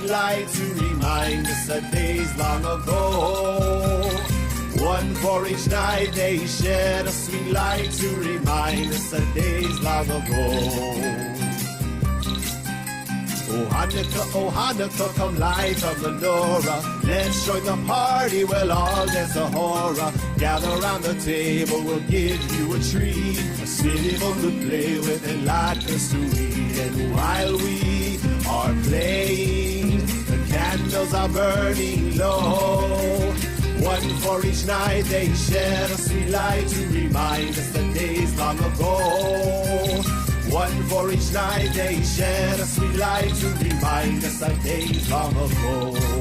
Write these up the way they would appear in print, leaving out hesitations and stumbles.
sweet light to remind us of days long ago. One for each night they shed a sweet light to remind us of days long ago. Oh Hanukkah, come light of the menorah. Let's join the party, we'll all dance the horror. Gather around the table, we'll give you a treat. A city full to play with and like a sweet. And while we are playing, the candles are burning low. One for each night they shed a sweet light to remind us the days long ago. One for each night they shed a sweet light to remind us of days long ago.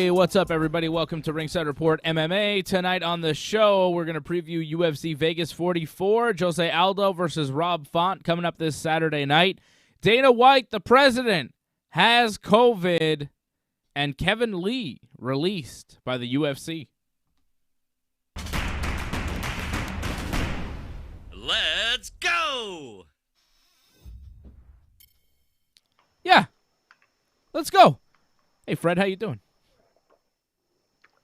Hey, what's up, everybody? Welcome to Ringside Report MMA. Tonight on the show, we're going to preview UFC Vegas 44, Jose Aldo versus Rob Font, coming up this Saturday night. Dana White, the president, has COVID, and Kevin Lee released by the UFC. Let's go! Yeah, let's go. Hey, Fred, how you doing?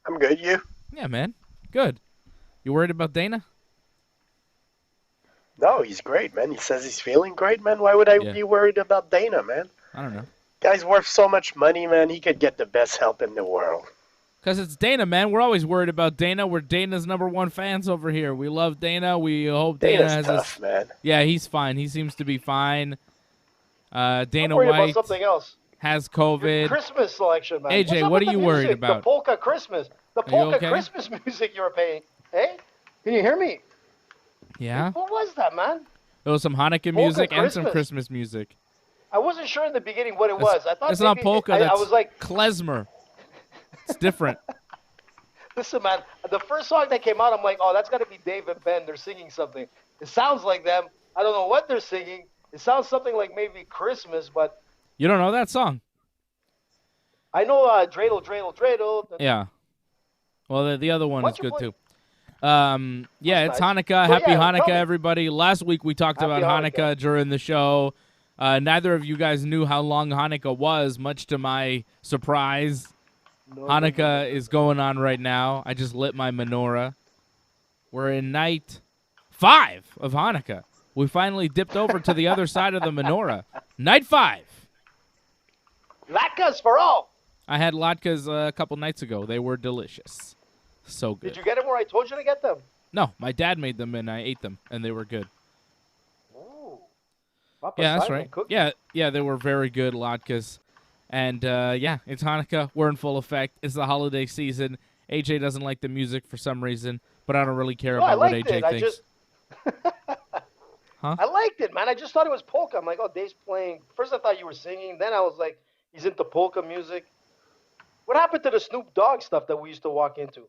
I'm good. You? Yeah, man. Good. You worried about Dana? No, he's great, man. He says he's feeling great, man. Why would I be worried about Dana, man? I don't know. Guy's worth so much money, man. He could get the best help in the world. Because it's Dana, man. We're always worried about Dana. We're Dana's #1 fans over here. We love Dana. We hope Dana Dana's has tough, man. Yeah, he's fine. He seems to be fine. Dana I'm worried White about something else. has COVID. Christmas selection, man. AJ, What's up what with are you the worried music? about? The polka Christmas. The you polka okay? Christmas music you were playing. Hey? Can you hear me? Yeah? What was that, man? There was some Hanukkah music and some Christmas music. I wasn't sure in the beginning what it was. I thought it's not polka. I was like, klezmer. It's different. listen, man, the first song that came out, I'm like, oh, that's got to be Dave and Ben. They're singing something. It sounds like them. I don't know what they're singing. It sounds something like maybe Christmas, but... You don't know that song? I know Dreidel, Dreidel, Dreidel. Yeah. Well, the other one is good, too. Yeah, it's nice. Hanukkah. Well, Happy Hanukkah, me. everybody. Last week we talked about Hanukkah during the show. Neither of you guys knew how long Hanukkah was, much to my surprise. Hanukkah is going on right now. I just lit my menorah. We're in night 5 of Hanukkah. We finally dipped over to the other side of the menorah. Night 5. Latkes for all. I had latkes a couple nights ago. They were delicious. So good. Did you get them where I told you to get them? No, my dad made them, and I ate them, and they were good. Ooh. Papa Yeah, that's Simon right. cooking. Yeah, they were very good latkes. And, yeah, it's Hanukkah. We're in full effect. It's the holiday season. AJ doesn't like the music for some reason, but I don't really care about what AJ thinks. Huh? I liked it, man. I just thought it was polka. I'm like, oh, Dave's playing. First I thought you were singing. Then I was like, he's into polka music. What happened to the Snoop Dogg stuff that we used to walk into?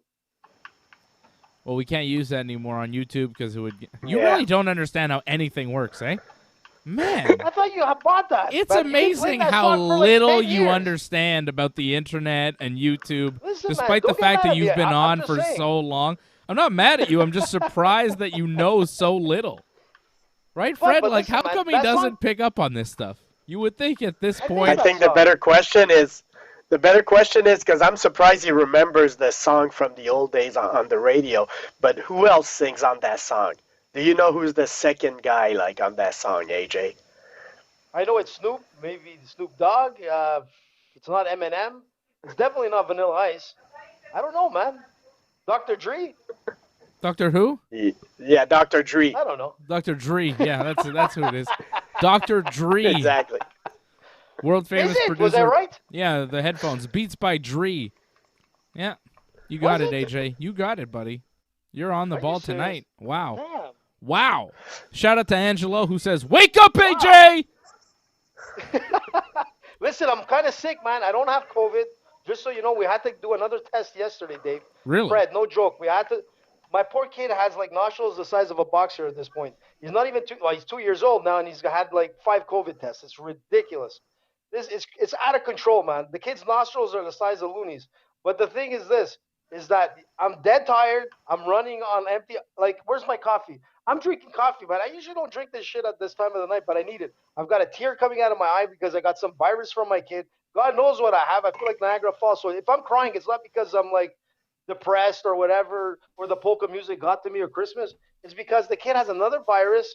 Well, we can't use that anymore on YouTube because it would... You really don't understand how anything works, eh? Man. I thought you had bought that. It's man. You amazing played that how song for little like 10 you years. understand about the internet and YouTube, Listen, despite man, the don't get fact mad that at you've me. been I'm on just for saying. so long. I'm not mad at you. I'm just surprised that you know so little. Right, Fred? But like, listen, how man, come he that doesn't song- pick up on this stuff? You would think at this I point... think the better question is, because I'm surprised he remembers the song from the old days on the radio, but who else sings on that song? Do you know who's the second guy, like, on that song, AJ? I know it's Snoop, maybe Snoop Dogg. It's not Eminem. It's definitely not Vanilla Ice. I don't know, man. Dr. Dre? Dr. Who? Yeah, Dr. Dre. I don't know. Dr. Dre. Yeah, that's who it is. Dr. Dre. Exactly. World famous Is it? producer. Was I right? Yeah, the headphones. Beats by Dre. Yeah. You got it, AJ. You got it, buddy. You're on the Are you ball serious? tonight. Wow. Damn. Wow. Shout out to Angelo who says, "Wake up, AJ!" Listen, I'm kind of sick, man. I don't have COVID. Just so you know, we had to do another test yesterday, Dave. Really? Fred, no joke. We had to. My poor kid has like nostrils the size of a boxer at this point. He's not even he's 2 years old now, and he's had like 5 COVID tests. It's ridiculous. It's out of control, man. The kid's nostrils are the size of loonies. But the thing is that I'm dead tired. I'm running on empty. Like, where's my coffee? I'm drinking coffee, man. I usually don't drink this shit at this time of the night, but I need it. I've got a tear coming out of my eye because I got some virus from my kid. God knows what I have. I feel like Niagara Falls. So if I'm crying, it's not because I'm like depressed or whatever, or the polka music got to me or Christmas. It's because the kid has another virus,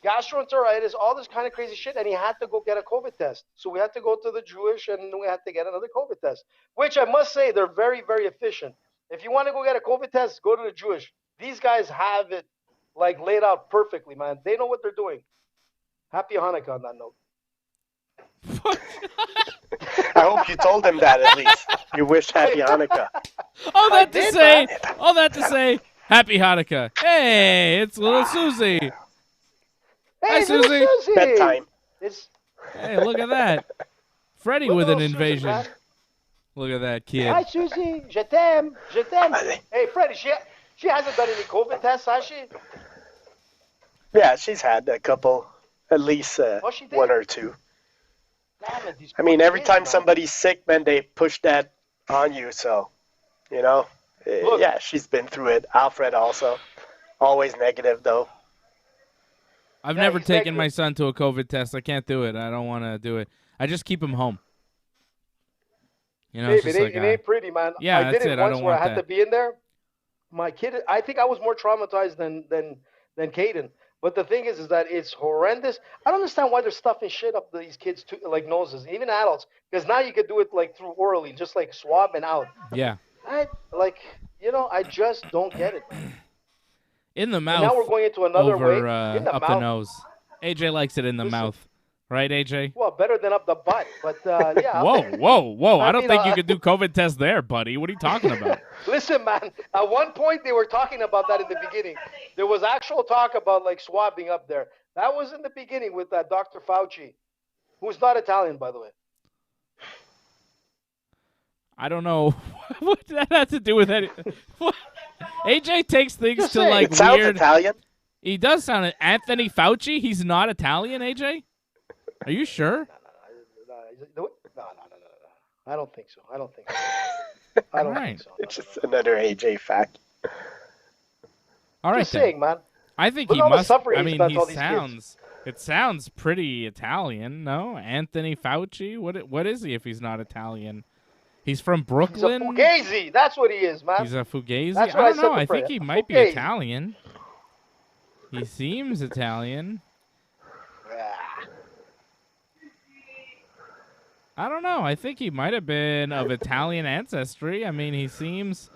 gastroenteritis, all this kind of crazy shit, and he had to go get a COVID test. So we had to go to the Jewish, and we had to get another COVID test, which I must say, they're very, very efficient. If you want to go get a COVID test, go to the Jewish. These guys have it like laid out perfectly, man. They know what they're doing. Happy Hanukkah on that note. I hope you told him that at least. You wished Happy Hanukkah. All that to say, Happy Hanukkah. Hey, it's little Susie. Hey, Hi, little Susie. Susie. Bedtime. It's Hey, look at that. Freddie with an little Susie, invasion. man. Look at that kid. Hi, Susie. Je t'aime. Je t'aime. Hey, Freddie, she hasn't done any COVID tests, has she? Yeah, she's had a couple, at least she did? one or two. Damn it, these I mean, poor every kids, time man. somebody's sick, man, they push that on you. So, you know, Look. yeah, she's been through it. Alfred also, always negative though. I've Yeah, never he's taken my negative. son to a COVID test. I can't do it. I don't want to do it. I just keep him home. You know, it's Babe, just it ain't pretty, man. Yeah, I did that's it it. I once don't where I want had that. to be in there. My kid, I think I was more traumatized than Caden. But the thing is that it's horrendous. I don't understand why they're stuffing shit up these kids' like noses, even adults, because now you could do it like through orally, just like swab and out. Yeah. I just don't get it, man. In the And mouth. now we're going into another over, way. In the up mouth. the nose. AJ likes it in the Listen. mouth. Right, AJ? Well, better than up the butt, but yeah. Whoa. I don't mean, think you could do COVID test there, buddy. What are you talking about? Listen, man, at one point they were talking about that in the beginning. There was actual talk about like swabbing up there. That was in the beginning with Dr. Fauci, who's not Italian, by the way. I don't know what that has to do with anything. AJ takes things Just to saying. like It sounds weird. Italian. He does sound Anthony Fauci. He's not Italian, AJ? Are you sure? No. I don't think so. I don't think Alright. so. It's just another AJ fact. All right, Just then. saying, man. I think Look he all the must. suffering I he's mean, done he to all these sounds. It sounds pretty Italian, no? Anthony Fauci. What is he if he's not Italian? He's from He's a Brooklyn. fugazi. That's what he is, man. He's a fugazi. That's I what I don't said know. to I think Fred. he A might be fugazi. Italian. He seems Italian. I don't know. I think he might have been of Italian ancestry. I mean, he seems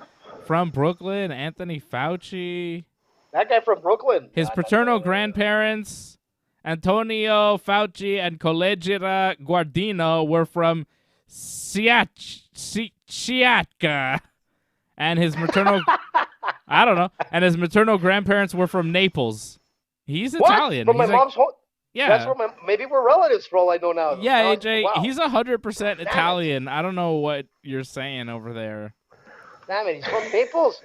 from Brooklyn. Anthony Fauci. That guy from Brooklyn. His paternal grandparents, Antonio Fauci and Collegira Guardino, were from Siatka. And his maternal... I don't know. And his maternal grandparents were from Naples. He's What? Italian. From He's my like- mom's home. Yeah. That's from maybe we're relatives for all I know now. Yeah, Now, AJ, wow. he's 100% Italian. I don't know what you're saying over there. Damn it, he's from Naples.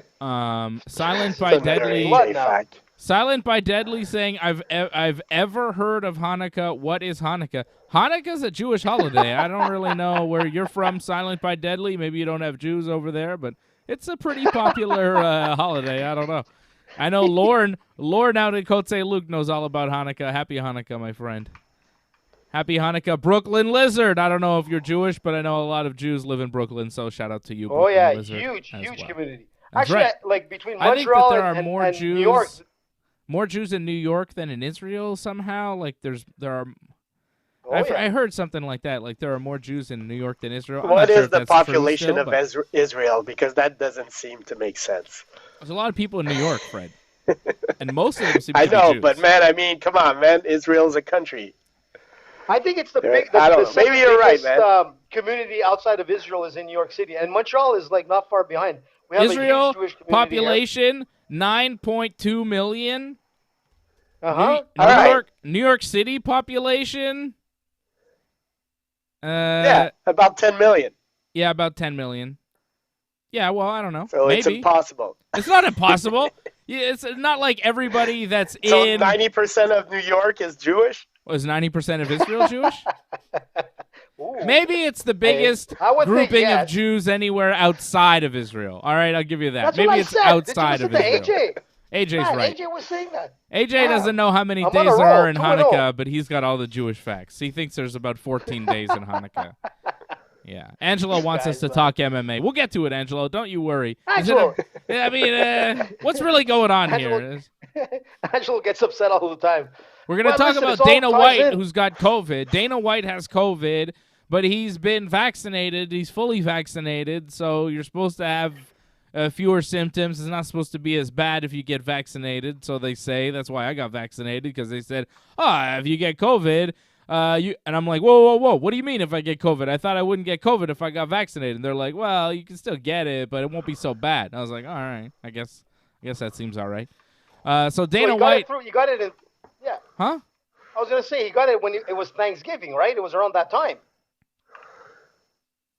Silent It's by another Deadly. AJ fact. Silent by Deadly saying, I've ever heard of Hanukkah. What is Hanukkah? Hanukkah's a Jewish holiday. I don't really know where you're from, Silent by Deadly. Maybe you don't have Jews over there, but it's a pretty popular holiday. I don't know. I know Lorne out at Côte Saint-Luc knows all about Hanukkah. Happy Hanukkah, my friend. Happy Hanukkah, Brooklyn Lizard. I don't know if you're Jewish, but I know a lot of Jews live in Brooklyn, so shout out to you, Oh Brooklyn yeah, Lizard, huge as well. community. That's Actually, right. like between I think that Montreal there are and, more and Jews, New York. more Jews in New York than in Israel somehow. Like there are. Oh, I heard something like that. Like there are more Jews in New York than Israel. I'm What not sure is if the that's true population still, of but Israel? Because that doesn't seem to make sense. there's a lot of people in New York, Fred, and most of them seem I to be know, Jews. but man, I mean, come on, man. Israel's a country. I think it's the I don't know. second Maybe you're right, biggest, community outside of Israel is in New York City, and Montreal is like not far behind. We have a Israel huge Jewish community population 9.2 million. Uh-huh. New York City population. Yeah, about 10 million. Yeah, about 10 million. Yeah, well, I don't know. So Maybe. it's impossible. It's not impossible. It's not like everybody that's So in. 90% of New York is Jewish? Was 90% of Israel Jewish? Ooh. Maybe it's the biggest I would think grouping yes. of Jews anywhere outside of Israel. All right, I'll give you that. That's Maybe what I it's said. outside Did of you listen Israel. to AJ? AJ's Man, right. AJ was saying that. AJ Wow. doesn't know how many I'm on days a there roll, are in 2-0. Hanukkah, but he's got all the Jewish facts. He thinks there's about 14 days in Hanukkah. Yeah. Angelo wants us to talk MMA. We'll get to it, Angelo. Don't you worry. Angelo. I mean, what's really going on here? Angelo gets upset all the time. We're going to Well, talk listen, about it's all Dana ties White, in. who's got COVID. Dana White has COVID, but he's been vaccinated. He's fully vaccinated, so you're supposed to have fewer symptoms. It's not supposed to be as bad if you get vaccinated, so they say. That's why I got vaccinated, because they said, if you get COVID, and I'm like, whoa, what do you mean if I get COVID? I thought I wouldn't get COVID if I got vaccinated. And they're like, well, you can still get it, but it won't be so bad. And I was like, all right, I guess that seems all right. So Dana White. You got it in, yeah. Huh? I was going to say, he got it when it was Thanksgiving, right? It was around that time.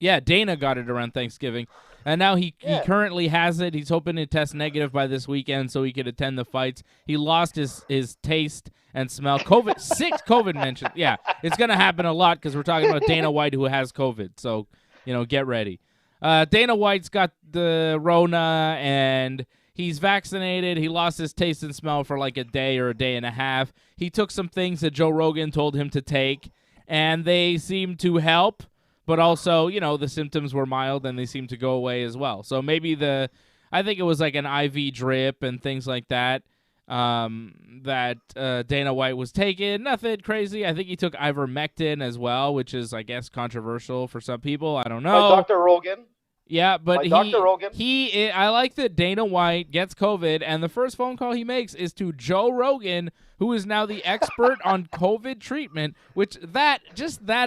Yeah, Dana got it around Thanksgiving, and now he currently has it. He's hoping to test negative by this weekend so he could attend the fights. He lost his taste and smell. COVID, 6 COVID mentions. Yeah, it's going to happen a lot because we're talking about Dana White who has COVID, so, get ready. Dana White's got the Rona, and he's vaccinated. He lost his taste and smell for like a day or a day and a half. He took some things that Joe Rogan told him to take, and they seem to help. But also, the symptoms were mild and they seemed to go away as well. So maybe I think it was like an IV drip and things like that that Dana White was taking. Nothing crazy. I think he took ivermectin as well, which is, I guess, controversial for some people. I don't know. Dr. Rogan. Yeah, but Dr. Rogan. I like that Dana White gets COVID, and the first phone call he makes is to Joe Rogan, who is now the expert on COVID treatment, which that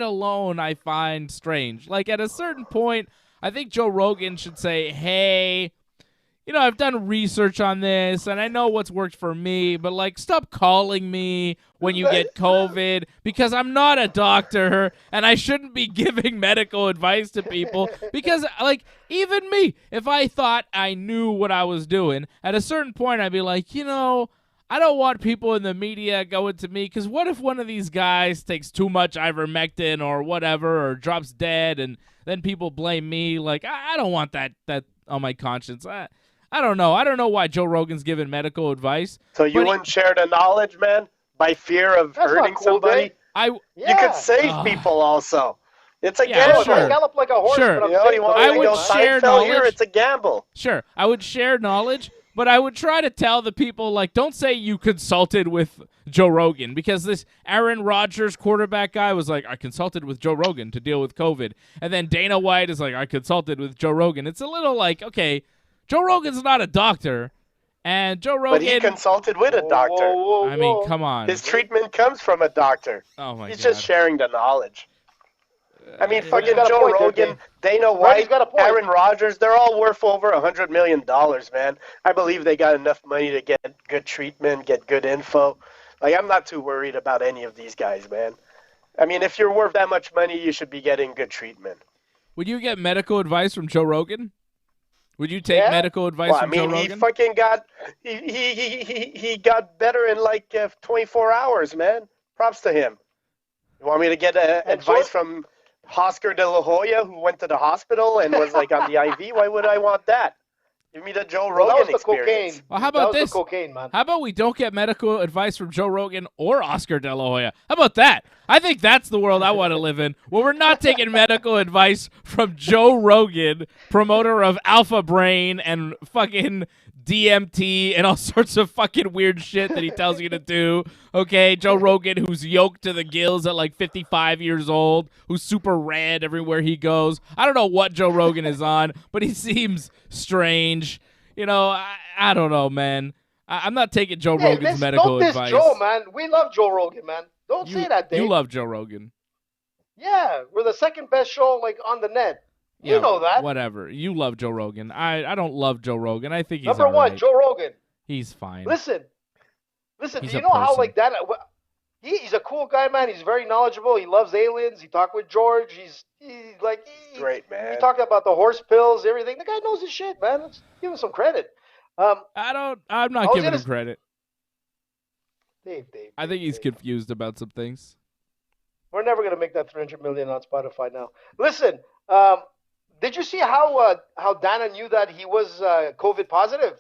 alone I find strange. Like, at a certain point, I think Joe Rogan should say, hey, I've done research on this, and I know what's worked for me, but, like, stop calling me when you get COVID because I'm not a doctor, and I shouldn't be giving medical advice to people because, like, even me, if I thought I knew what I was doing, at a certain point I'd be like, I don't want people in the media going to me because what if one of these guys takes too much ivermectin or whatever or drops dead, and then people blame me? Like, I don't want that on my conscience. I don't know. I don't know why Joe Rogan's giving medical advice. So you wouldn't share the knowledge, man, by fear of hurting somebody? You You could save people also. It's a gamble. Sure. I gallop like a horse, Sure. but I'm I would share knowledge. Here, it's a gamble. Sure, I would share knowledge, but I would try to tell the people, like, don't say you consulted with Joe Rogan, because this Aaron Rodgers quarterback guy was like, I consulted with Joe Rogan to deal with COVID. And then Dana White is like, I consulted with Joe Rogan. It's a little like, okay, Joe Rogan's not a doctor, and Joe Rogan... But he consulted with a doctor. I mean, come on. His treatment comes from a doctor. Oh, my God. He's just sharing the knowledge. I mean, fucking got a Joe point there, Rogan, Dave. Dana Roddy's White, got a point. Aaron Rodgers, they're all worth over $100 million, man. I believe they got enough money to get good treatment, get good info. Like, I'm not too worried about any of these guys, man. I mean, if you're worth that much money, you should be getting good treatment. Would you get medical advice from Joe Rogan? Would you take medical advice from Joe Rogan? He fucking got he got better in like 24 hours, man. Props to him. You want me to get advice from Oscar De La Hoya, who went to the hospital and was like on the IV? Why would I want that? Give me the Joe Rogan that was the experience. cocaine. Well, how about that was this? The cocaine, man. How about we don't get medical advice from Joe Rogan or Oscar De La Hoya? How about that? I think that's the world I want to live in, where we're not taking medical advice from Joe Rogan, promoter of Alpha Brain and fucking DMT and all sorts of fucking weird shit that he tells you to do. Okay, Joe Rogan, who's yoked to the gills at like 55 years old, who's super red everywhere he goes. I don't know what Joe Rogan is on, but he seems strange. I don't know, man. I'm not taking Joe Rogan's medical advice. Don't diss Joe, man. We love Joe Rogan, man. Don't say that, Dave. You love Joe Rogan. Yeah, we're the second best show on the net. Yeah, you know that. Whatever. You love Joe Rogan. I don't love Joe Rogan. I think he's Number one, right. Joe Rogan. He's fine. Listen. He's do a you know how person. like that? He's a cool guy, man. He's very knowledgeable. He loves aliens. He talked with George. He's great, man. He talked about the horse pills, everything. The guy knows his shit, man. Let's give him some credit. I'm not giving him credit. Dave. I think he's confused about some things. We're never gonna make that 300 million on Spotify now. Listen, did you see how Dana knew that he was COVID positive?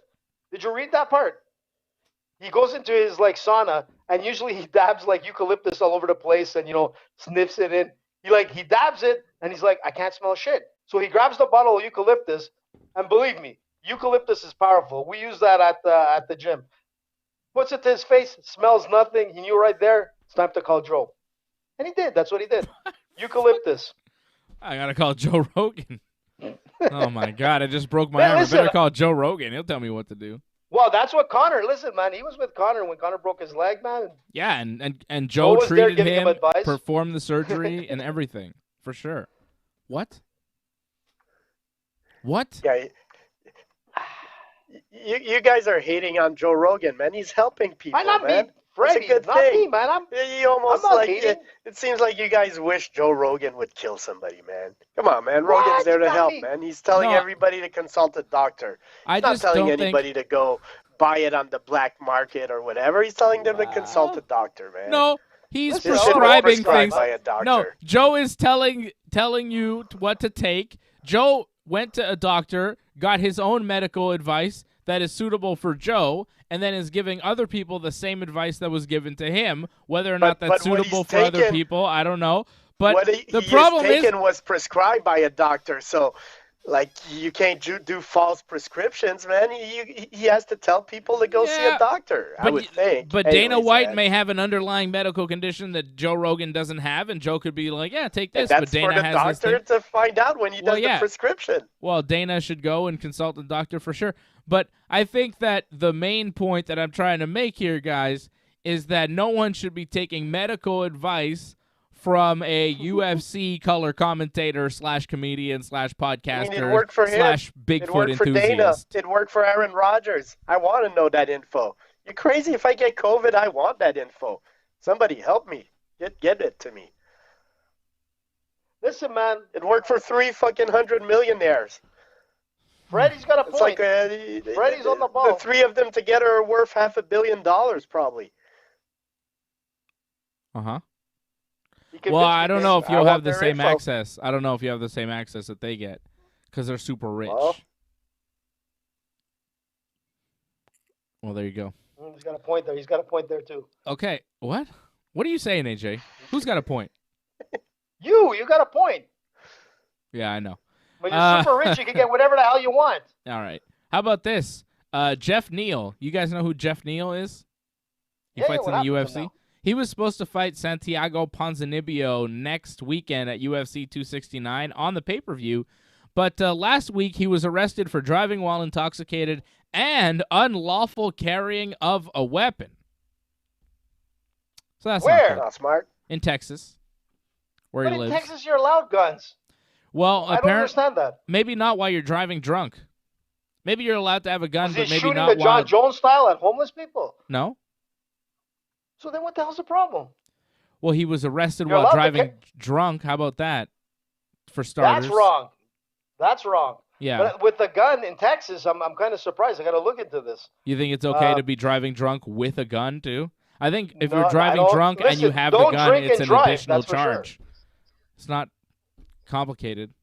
Did you read that part? He goes into his sauna, and usually he dabs eucalyptus all over the place, and sniffs it in. He dabs it, and he's like, I can't smell shit. So he grabs the bottle of eucalyptus, and believe me, eucalyptus is powerful. We use that at the gym. Puts it to his face, smells nothing. He knew right there, it's time to call Joe. And he did. That's what he did. Eucalyptus. I gotta call Joe Rogan. Oh my God! I just broke my arm. Listen, I better call Joe Rogan. He'll tell me what to do. Well, that's what Connor. Listen, man, he was with Connor when Connor broke his leg, man. Yeah, and Joe treated him, advice. performed the surgery, and everything for sure. What? Yeah. You guys are hating on Joe Rogan, man. He's helping people, man. Freddie, it's a good not thing. me, man. You almost I'm not like hating. it seems like you guys wish Joe Rogan would kill somebody, man. Come on, man. What? Rogan's there to Not help, me. man. He's telling No, everybody to consult a doctor. I He's not just telling don't think. anybody to go buy it on the black market or whatever. He's telling them to consult a doctor, man. No, he's Listen, This shit was prescribing prescribed things. by a doctor. No, Joe is telling you what to take. Joe went to a doctor, got his own medical advice that is suitable for Joe, and then is giving other people the same advice that was given to him. Whether or not that's but what suitable he's for other taken- people, I don't know. But what the he problem has is, taken was prescribed by a doctor, so like you can't do false prescriptions, man. He has to tell people to go see Yeah, a doctor. I would think. But Dana Anyways, White man. may have an underlying medical condition that Joe Rogan doesn't have, and Joe could be like, "Yeah, take this." That's But Dana for the has this doctor thing. to find out when he Well, does yeah. the prescription. Well, Dana should go and consult the doctor for sure. But I think that the main point that I'm trying to make here, guys, is that no one should be taking medical advice from a UFC color commentator / comedian / podcaster it worked for him. / Bigfoot It worked for Dana. enthusiast. It worked for Aaron Rodgers. I want to know that info. You crazy? If I get COVID, I want that info. Somebody help me. Get it to me. Listen, man. It worked for 300 millionaires. Freddie's got a It's point. like Freddie's on the ball. The three of them together are worth $500 million, probably. Uh-huh. He convinced Well, I me, don't know Dave. if I you'll want have the their same info. access. I don't know if you have the same access that they get because they're super rich. Well, there you go. He's got a point there. He's got a point there, too. Okay, what? What are you saying, AJ? Who's got a point? You got a point. Yeah, I know. When you're super rich, you can get whatever the hell you want. All right. How about this? Jeff Neal. You guys know who Jeff Neal is? He Yeah, fights what in the happened to him UFC. now? He was supposed to fight Santiago Ponzinibbio next weekend at UFC 269 on the pay-per-view, but last week he was arrested for driving while intoxicated and unlawful carrying of a weapon. So that's Where? not good. Not smart. In Texas, where But he in lives. Texas, you're allowed guns. Well, I don't understand that. maybe not while you're driving drunk. Maybe you're allowed to have a gun, Was but he maybe shooting not the while. John Jones style at homeless people? No. So then what the hell's the problem? Well, he was arrested You're while allowed to driving drunk. How about that? For starters. That's wrong. That's wrong. Yeah. But with the gun in Texas, I'm kind of surprised. I got to look into this. You think it's okay to be driving drunk with a gun too? I think if No, you're I driving don't- drunk and you listen, have the don't gun, drink it's and an drive, additional that's for sure. charge. It's not complicated.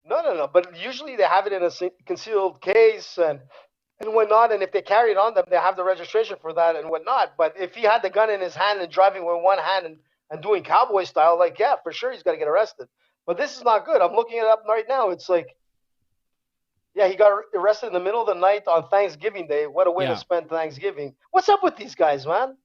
No. But usually they have it in a concealed case and whatnot. And if they carry it on them, they have the registration for that and whatnot. But if he had the gun in his hand and driving with one hand and doing cowboy style, like, yeah, for sure he's got to get arrested. But this is not good. I'm looking it up right now. It's like, yeah, he got arrested in the middle of the night on Thanksgiving Day. What a way Yeah. to spend Thanksgiving. What's up with these guys, man?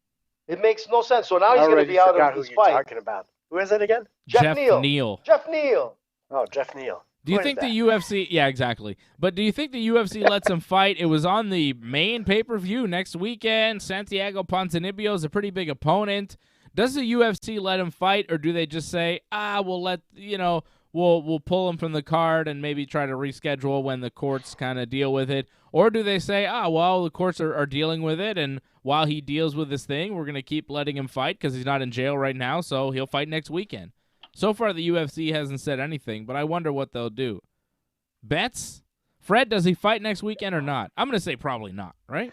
It makes no sense. So now I he's going to already be out forgot of who this you're fight. talking about. Who is it again? Jeff Neal. Neal. Jeff Neal. Oh, Jeff Neal. Do you Who is think the that? UFC? Yeah, exactly. But do you think the UFC lets him fight? It was on the main pay-per-view next weekend. Santiago Ponzinibbio is a pretty big opponent. Does the UFC let him fight, or do they just say, we'll let we'll pull him from the card and maybe try to reschedule when the courts kind of deal with it? Or do they say, well, the courts are dealing with it, and while he deals with this thing, we're going to keep letting him fight because he's not in jail right now, so he'll fight next weekend. So far, the UFC hasn't said anything, but I wonder what they'll do. Bets? Fred, does he fight next weekend or not? I'm going to say probably not, right?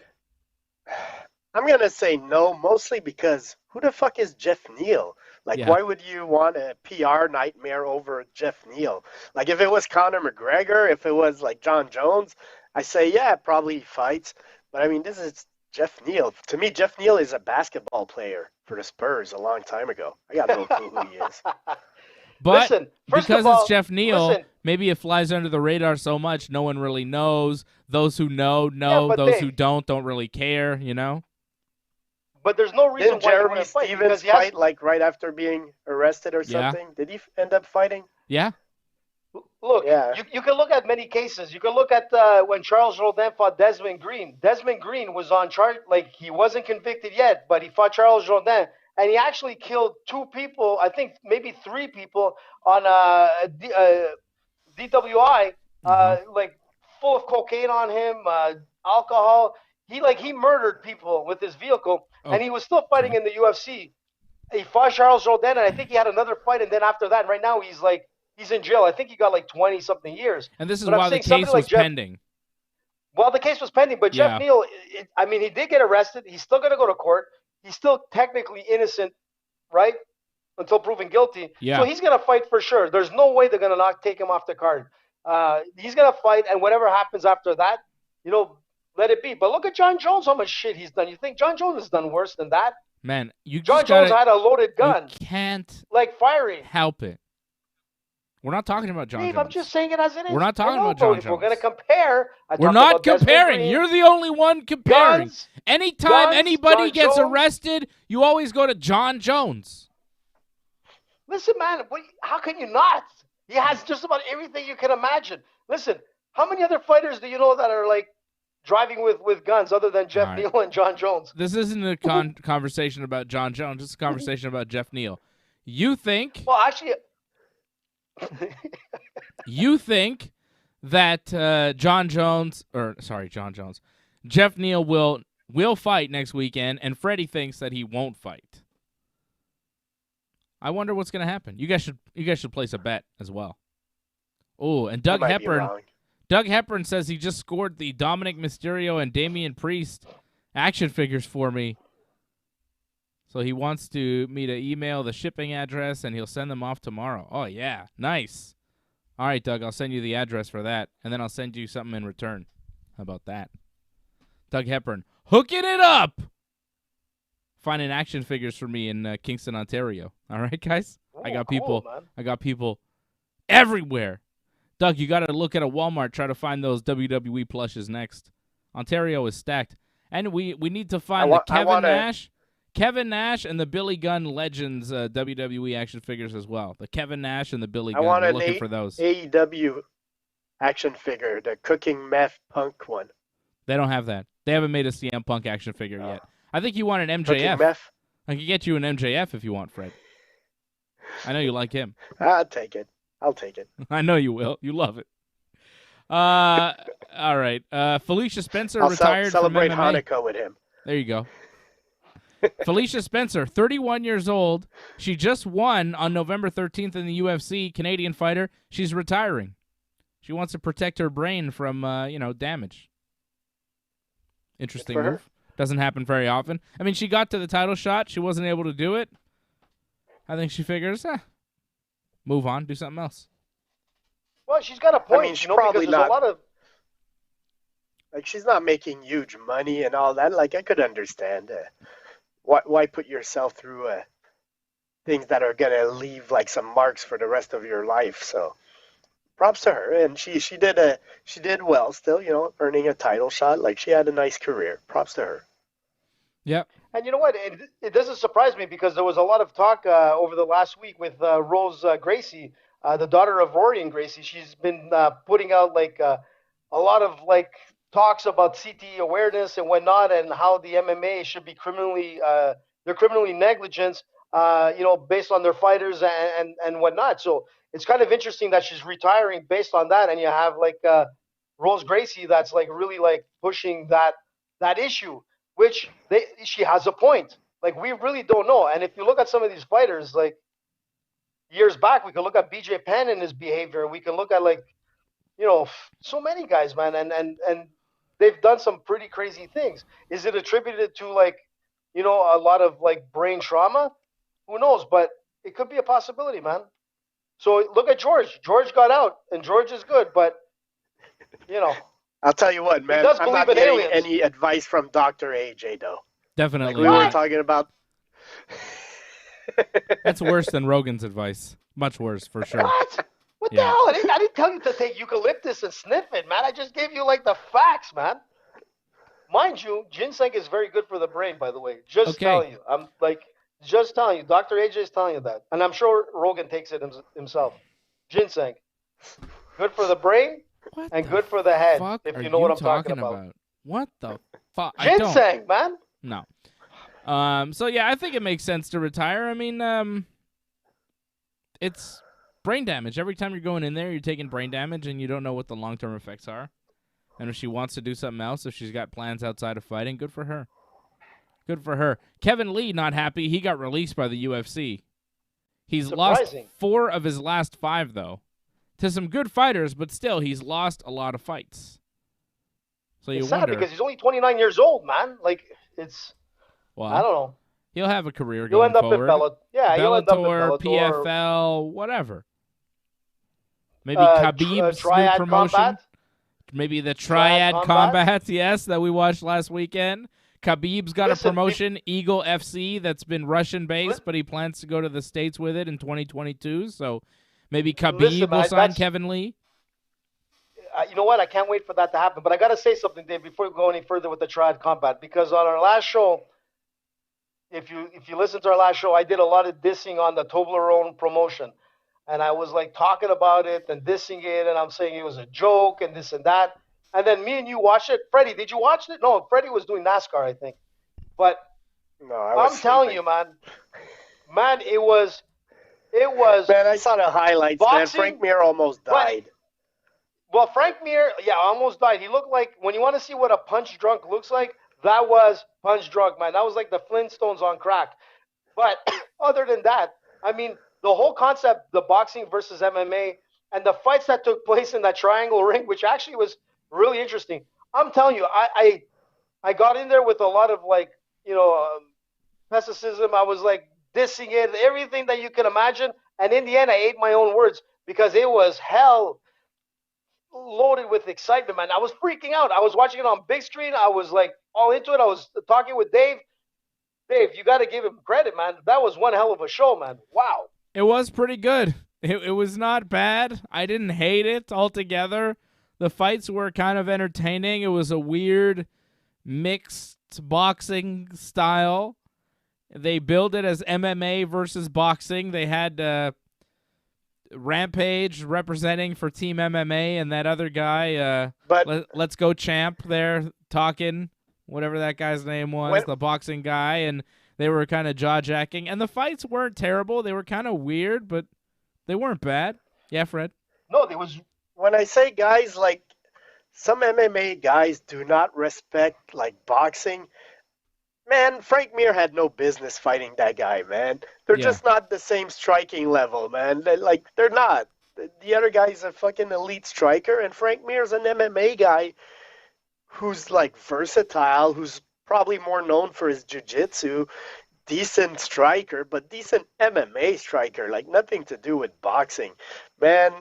I'm going to say no, mostly because who the fuck is Jeff Neal? Like, Yeah. why would you want a PR nightmare over Jeff Neal? Like, if it was Conor McGregor, if it was, like, John Jones, I say, yeah, probably he fights. But, I mean, this is Jeff Neal. To me, Jeff Neal is a basketball player for the Spurs a long time ago. I got no clue who he is. But Listen, first because of all, it's Jeff Neal, listen. maybe it flies under the radar so much no one really knows. Those who know, but those Dave- who don't really care, you know? But there's no reason Didn't why he Jeremy wouldn't fight because Stevens he has fight, like, right after being arrested or Yeah. something? Did he end up fighting? Yeah? Look, Yeah. you can look at many cases. You can look at when Charles Jourdain fought Desmond Green. Desmond Green was on charge, like he wasn't convicted yet, but he fought Charles Jourdain, and he actually killed 2 people, I think maybe 3 people on DWI, like full of cocaine on him, alcohol. He murdered people with his vehicle. and he was still fighting in the UFC. He fought Charles Jourdain, and I think he had another fight, and then after that, right now he's in jail. I think he got like 20-something years. And this is but why the case was pending. Well, the case was pending, but Jeff Neal, he did get arrested. He's still going to go to court. He's still technically innocent, right, until proven guilty. Yeah. So he's going to fight for sure. There's no way they're going to not take him off the card. He's going to fight, and whatever happens after that, let it be. But look at John Jones, how much shit he's done. You think John Jones has done worse than that? Man, John Jones had a loaded gun. You can't firing. help it. We're not talking about John Jones. I'm just saying it as it is. We're not talking about John Jones. If we're going to compare. We're not comparing. You're the only one comparing. Anytime anybody gets arrested, you always go to John Jones. Listen, man, how can you not? He has just about everything you can imagine. Listen, how many other fighters do you know that are driving with guns other than Jeff Neal and John Jones? This isn't a conversation about John Jones. It's a conversation about Jeff Neal. You think... Well, actually... you think that Jeff Neal will fight next weekend, and Freddie thinks that he won't fight. I wonder what's going to happen. You guys should place a bet as well. Oh, and Doug Hepburn says he just scored the Dominic Mysterio and Damian Priest action figures for me. So he wants me to email the shipping address, and he'll send them off tomorrow. Oh, yeah. Nice. All right, Doug, I'll send you the address for that, and then I'll send you something in return. How about that? Doug Hepburn, hooking it up. Finding action figures for me in Kingston, Ontario. All right, guys? I got people everywhere. Doug, you got to look at a Walmart, try to find those WWE plushes next. Ontario is stacked. And we need to find Kevin Nash and the Billy Gunn Legends WWE action figures as well. The Kevin Nash and the Billy Gunn. We're looking for those. AEW action figure, the Cooking Meth Punk one. They don't have that. They haven't made a CM Punk action figure yet. I think you want an MJF. Cooking Meth? I can get you an MJF if you want, Fred. I know you like him. I'll take it. I know you will. You love it. All right. Felicia Spencer retired celebrate from MMA. Hanukkah with him. There you go. Felicia Spencer, 31 years old. She just won on November 13th in the UFC, Canadian fighter. She's retiring. She wants to protect her brain from, damage. Interesting move. Doesn't happen very often. I mean, she got to the title shot. She wasn't able to do it. I think she figures, move on, do something else. Well, she's got a point. I mean, she's probably not. A lot of... she's not making huge money and all that. I could understand. Why put yourself through things that are going to leave some marks for the rest of your life? So props to her. And she did well still, earning a title shot. She had a nice career. Props to her. Yep. And you know what? It doesn't surprise me because there was a lot of talk over the last week with Rose Gracie, the daughter of Rory and Gracie. She's been putting out a lot of talks about CTE awareness and whatnot, and how the MMA should be criminally negligent, based on their fighters and whatnot. So it's kind of interesting that she's retiring based on that, and you have Rose Gracie that's really pushing that issue. Which she has a point. We really don't know. And if you look at some of these fighters, years back, we can look at BJ Penn and his behavior. We can look at so many guys, man, and they've done some pretty crazy things. Is it attributed to a lot of brain trauma? Who knows? But it could be a possibility, man. So look at George. George got out, and George is good, but I'll tell you what, man. I'm not getting any advice from Dr. AJ, though. Definitely. We were talking about. That's worse than Rogan's advice. Much worse, for sure. What the hell? I didn't tell you to take eucalyptus and sniff it, man. I just gave you the facts, man. Mind you, ginseng is very good for the brain, by the way. Just telling you. I'm just telling you. Dr. AJ is telling you that. And I'm sure Rogan takes it himself. Ginseng. Good for the brain. Good for the head, if you know what I'm talking about. What the fuck? Ginseng, man. No. So, yeah, I think it makes sense to retire. I mean, it's brain damage. Every time you're going in there, you're taking brain damage, and you don't know what the long-term effects are. And if she wants to do something else, if she's got plans outside of fighting, good for her. Good for her. Kevin Lee not happy. He got released by the UFC. He's Surprising. lost 4 of his last 5, though, to some good fighters, but still, he's lost a lot of fights. So you It's wonder. sad because he's only 29 years old, man. Like, it's, Well, I don't know. he'll have a career He'll going end up forward. in Bellator. Yeah, he'll end up in Bellator, Bellator. PFL, whatever. Maybe Khabib's Triad new promotion. Combat. Maybe the Triad Combat, yes, that we watched last weekend. Khabib's got a promotion, Eagle FC, that's been Russian-based, but he plans to go to the States with it in 2022. So maybe Khabib will sign Kevin Lee. You know what? I can't wait for that to happen. But I got to say something, Dave, before we go any further with the Triad Combat, because on our last show, if you listen to our last show, I did a lot of dissing on the Toblerone promotion. And I was like talking about it and dissing it, and I'm saying it was a joke and this and that. And then me and you watched it. Freddie, did you watch it? No, Freddie was doing NASCAR, I think. But No, I'm telling you, man, it was. Man, I saw the highlights. Boxing, man, Frank Mir almost died. Well, Frank Mir, almost died. He looked like, when you want to see what a punch drunk looks like, that was punch drunk, man. That was like the Flintstones on crack. But other than that, I mean, the whole concept, the boxing versus MMA, and the fights that took place in that triangle ring, which actually was really interesting. I'm telling you, I got in there with a lot of pessimism. I was like dissing it, everything that you can imagine. And in the end, I ate my own words because it was hell loaded with excitement, man. I was freaking out. I was watching it on big screen. I was like all into it. I was talking with Dave. Dave, you got to give him credit, man. That was one hell of a show, man. Wow. It was pretty good. It was not bad. I didn't hate it altogether. The fights were kind of entertaining. It was a weird mixed boxing style. They billed it as MMA versus boxing. They had Rampage representing for Team MMA and that other guy, Let's Go Champ there talking, whatever that guy's name was, the boxing guy, and they were kind of jaw-jacking. And the fights weren't terrible. They were kind of weird, but they weren't bad. Yeah, Fred? No, there was... When I say guys, like, some MMA guys do not respect, like, boxing, man, Frank Mir had no business fighting that guy, man. They're just not the same striking level, man. They're not. The other guy's a fucking elite striker, and Frank Mir's an MMA guy who's, like, versatile, who's probably more known for his jiu-jitsu, decent striker, but decent MMA striker, like nothing to do with boxing. Man,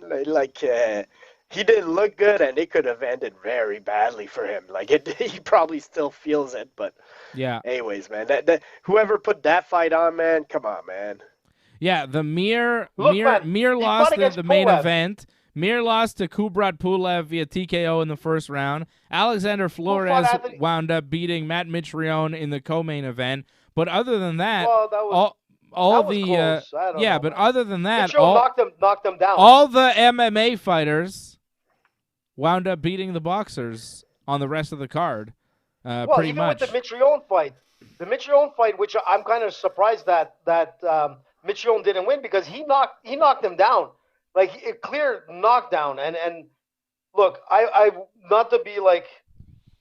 he didn't look good, and it could have ended very badly for him. Like, he probably still feels it, but yeah. Anyways, man, that whoever put that fight on, man, come on, man. Yeah, the Mir lost the main event. Mir lost to Kubrat Pulev via TKO in the first round. Alexander Flores wound up beating Matt Mitrione in the co-main event. But other than that, but other than that, knocked him down. All the MMA fighters wound up beating the boxers on the rest of the card. Pretty much. With the Mitrione fight, which I'm kind of surprised that Mitrione didn't win because he knocked him down. Like, a clear knockdown. And look, I not to be, like,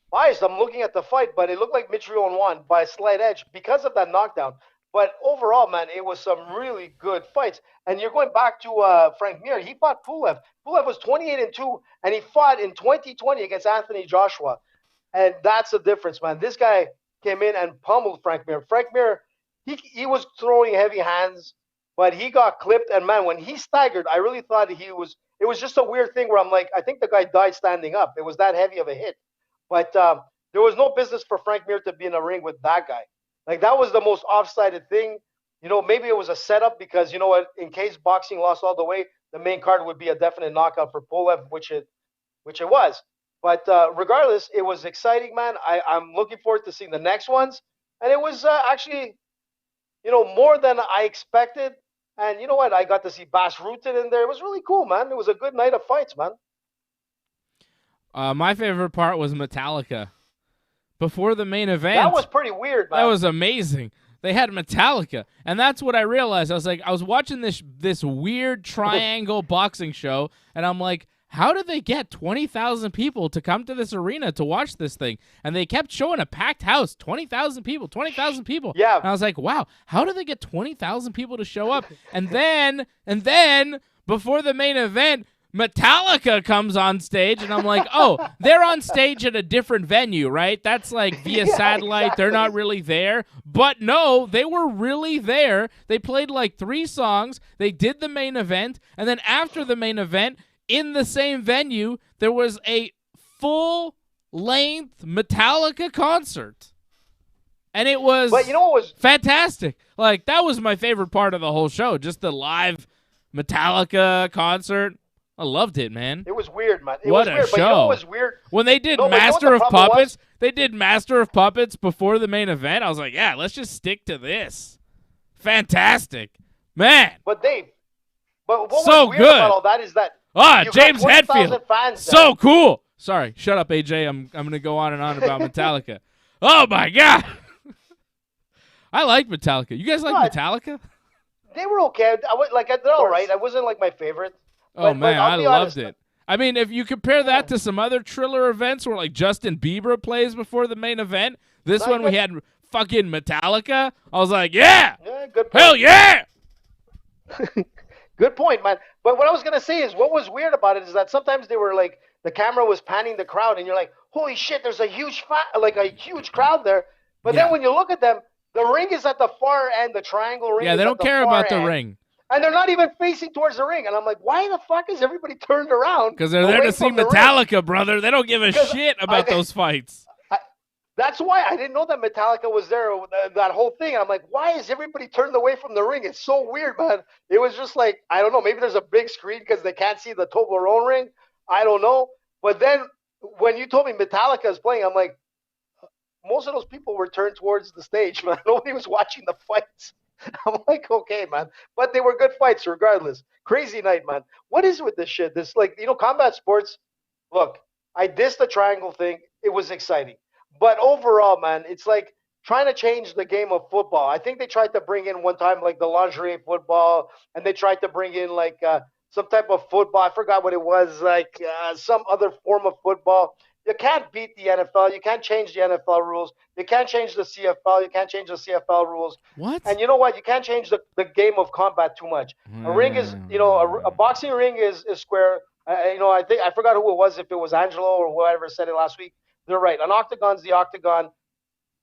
biased, I'm looking at the fight, but it looked like Mitrione won by a slight edge because of that knockdown. But overall, man, it was some really good fights. And you're going back to Frank Mir. He fought Pulev. Pulev was 28-2, and he fought in 2020 against Anthony Joshua. And that's the difference, man. This guy came in and pummeled Frank Mir. Frank Mir, he was throwing heavy hands, but he got clipped. And, man, when he staggered, I really thought it was just a weird thing where I'm like, I think the guy died standing up. It was that heavy of a hit. But there was no business for Frank Mir to be in a ring with that guy. Like, that was the most off-sided thing. You know, maybe it was a setup because, you know what, in case boxing lost all the way, the main card would be a definite knockout for Pulev, which it was. But regardless, it was exciting, man. I'm looking forward to seeing the next ones. And it was actually, more than I expected. And you know what? I got to see Bas Rutten in there. It was really cool, man. It was a good night of fights, man. My favorite part was Metallica. Before the main event. That was pretty weird, man. That was amazing. They had Metallica. And that's what I realized. I was watching this weird triangle boxing show, and I'm like, how did they get 20,000 people to come to this arena to watch this thing? And they kept showing a packed house, 20,000 people, 20,000 people. Yeah. And I was like, wow, how did they get 20,000 people to show up? And then before the main event, Metallica comes on stage, and I'm like, oh, they're on stage at a different venue, right? That's like via satellite. Exactly. They're not really there. But no, they were really there. They played like 3 songs. They did the main event. And then after the main event, in the same venue, there was a full-length Metallica concert. And it was But you know what was fantastic. Like, that was my favorite part of the whole show, just the live Metallica concert. I loved it, man. It was weird, man. It What was a weird, show. But you know what was weird? When they did No, but you know what Master the of problem Puppets, was? they did Master of Puppets before the main event. I was like, yeah, let's just stick to this. Fantastic. Man. But what So was weird good. about all that is that you James got 20,000 Hetfield. fans So there. cool. Sorry, shut up, AJ. I'm going to go on and on about Metallica. Oh, my God. I like Metallica. You guys like What? Metallica? They were okay. They're all right. I wasn't like my favorite. Oh, But man, I'll I be loved honest, it. I mean, if you compare that to some other Triller events where, like, Justin Bieber plays before the main event, this Not one we good. had fucking Metallica. I was like, yeah, Yeah, good point. hell yeah. Good point, man. But what I was gonna say is, what was weird about it is that sometimes they were like, the camera was panning the crowd, and you're like, holy shit, there's a huge crowd there. But Yeah. then when you look at them, the ring is at the far end, the triangle ring. Yeah, is they at don't the care far about the end, ring and they're not even facing towards the ring. And I'm like, why the fuck is everybody turned around? because they're there away to see from the ring? Metallica, brother. They don't give a Because shit about those fights. That's why I didn't know that Metallica was there, that whole thing. And I'm like, why is everybody turned away from the ring? It's so weird, man. It was just like, I don't know, maybe there's a big screen because they can't see the Toblerone ring. I don't know. But then when you told me Metallica is playing, I'm like, most of those people were turned towards the stage, man. Nobody was watching the fights. I'm like, okay, man. But they were good fights regardless. Crazy night, man. What is with this shit? This, like, combat sports, look, I dissed the triangle thing. It was exciting. But overall, man, it's like trying to change the game of football. I think they tried to bring in one time like the lingerie football, and they tried to bring in like some type of football. I forgot what it was, like some other form of football. You can't beat the NFL. You can't change the NFL rules. You can't change the CFL. You can't change the CFL rules. What? And you know what? You can't change the game of combat too much. A ring is, a boxing ring is square. I think I forgot who it was, if it was Angelo or whoever said it last week. They're right. An octagon's the octagon.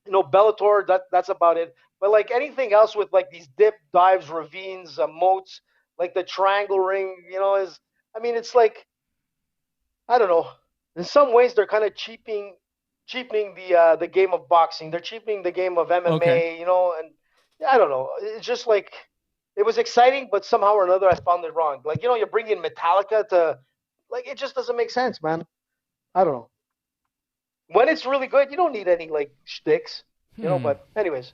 Bellator, that's about it. But like anything else with like these dip, dives, ravines, moats, like the triangle ring, it's like, I don't know. In some ways, they're kind of cheapening the game of boxing. They're cheapening the game of MMA, Okay. and I don't know. It's just like, it was exciting, but somehow or another, I found it wrong. Like, you bring in Metallica to, like, it just doesn't make sense, man. I don't know. When it's really good, you don't need any like shticks, But anyways,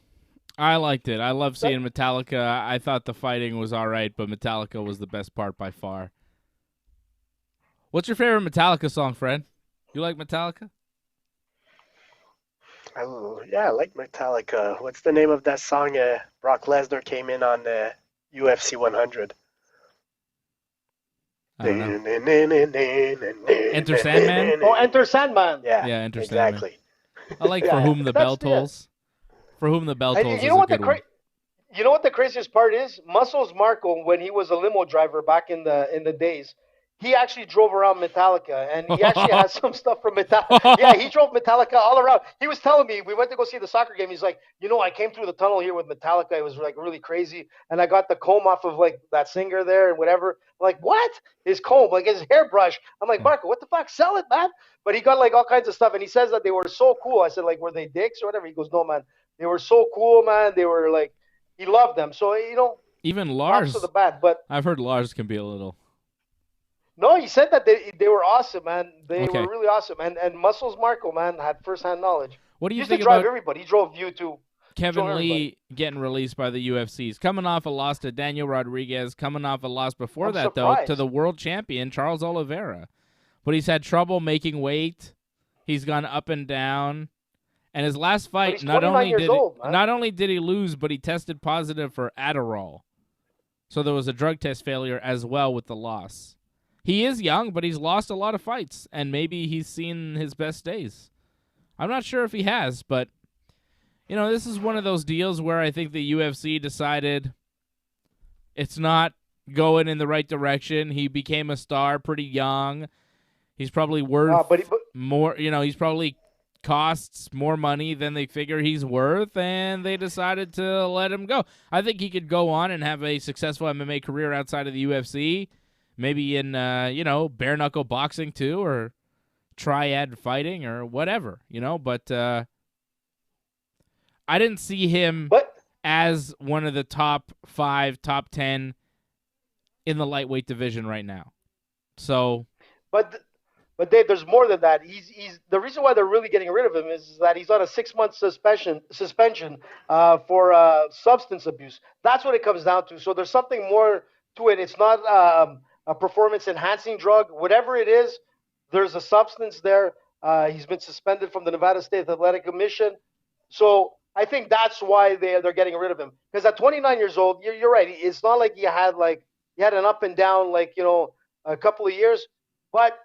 I liked it. I love seeing Metallica. I thought the fighting was all right, but Metallica was the best part by far. What's your favorite Metallica song, Fred? You like Metallica? Oh, yeah, I like Metallica. What's the name of that song Brock Lesnar came in on the UFC 100? I don't know. Enter Sandman? Oh, Enter Sandman. Yeah, Enter Sandman. exactly. I like For Whom the Bell Tolls. For Whom the Bell And Tolls you is know a what good one. You know what the craziest part is? Muscles Marco, when he was a limo driver back in the days, he actually drove around Metallica, and he actually has some stuff from Metallica. Yeah, he drove Metallica all around. He was telling me, we went to go see the soccer game. He's like, I came through the tunnel here with Metallica. It was like really crazy, and I got the comb off of like that singer there and whatever. I'm like, what? His comb, like his hairbrush. I'm like, Marco, what the fuck? Sell it, man. But he got like all kinds of stuff, and he says that they were so cool. I said, like, were they dicks or whatever? He goes, no, man. They were so cool, man. They were like, he loved them. So, Even props Lars. to the band. But I've heard Lars can be a little. no, he said that they were awesome, man. They Okay. were really awesome. And Muscles Marco, man, had first-hand knowledge. What do He you used to think drive about everybody. He drove you too. Kevin Drove Lee everybody. getting released by the UFC? He's coming off a loss to Daniel Rodriguez, coming off a loss before I'm that, though, surprised. to the world champion, Charles Oliveira. But he's had trouble making weight. He's gone up and down. And his last fight, he's 29 years old, man. not only did he lose, but he tested positive for Adderall. So there was a drug test failure as well with the loss. he is young, but he's lost a lot of fights, and maybe he's seen his best days. I'm not sure if he has, but, this is one of those deals where I think the UFC decided it's not going in the right direction. He became a star pretty young. He's probably worth more, he's probably costs more money than they figure he's worth, and they decided to let him go. I think he could go on and have a successful MMA career outside of the UFC, maybe in, bare knuckle boxing too, or triad fighting or whatever, but I didn't see him as one of the top 5, top 10 in the lightweight division right now. So, But Dave, there's more than that. He's the reason why they're really getting rid of him is that he's on a 6-month suspension for substance abuse. That's what it comes down to. So there's something more to it. It's not a performance enhancing drug. Whatever it is, there's a substance there. He's been suspended from the Nevada State Athletic Commission. So I think that's why they're getting rid of him. Because at 29 years old, you're right. It's not like he had an up and down a couple of years, but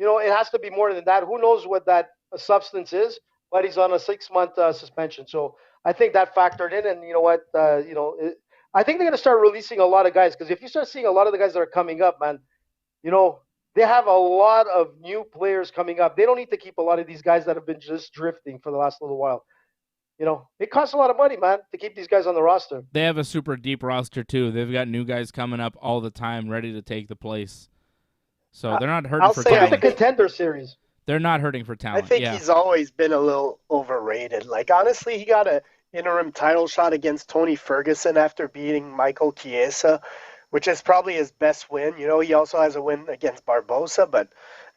it has to be more than that. Who knows what that substance is? But he's on a 6-month suspension. So I think that factored in. And you know what? I think they're going to start releasing a lot of guys, because if you start seeing a lot of the guys that are coming up, man, they have a lot of new players coming up. They don't need to keep a lot of these guys that have been just drifting for the last little while. It costs a lot of money, man, to keep these guys on the roster. They have a super deep roster, too. They've got new guys coming up all the time ready to take the place. So they're not hurting for talent. Look at the Contender Series. They're not hurting for talent. I think he's always been a little overrated. Honestly, he got an interim title shot against Tony Ferguson after beating Michael Chiesa, which is probably his best win. He also has a win against Barbosa, but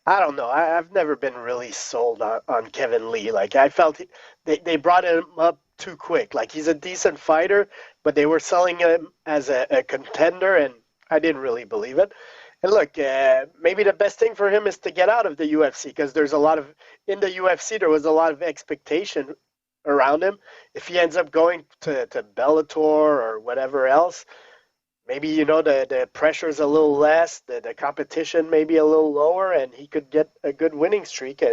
I don't know. I've never been really sold on Kevin Lee. I felt they brought him up too quick. He's a decent fighter, but they were selling him as a contender, and I didn't really believe it. And look, maybe the best thing for him is to get out of the UFC, because in the UFC, there was a lot of expectation around him. If he ends up going to Bellator or whatever else, maybe, the pressure's a little less, the competition may be a little lower, and he could get a good winning streak.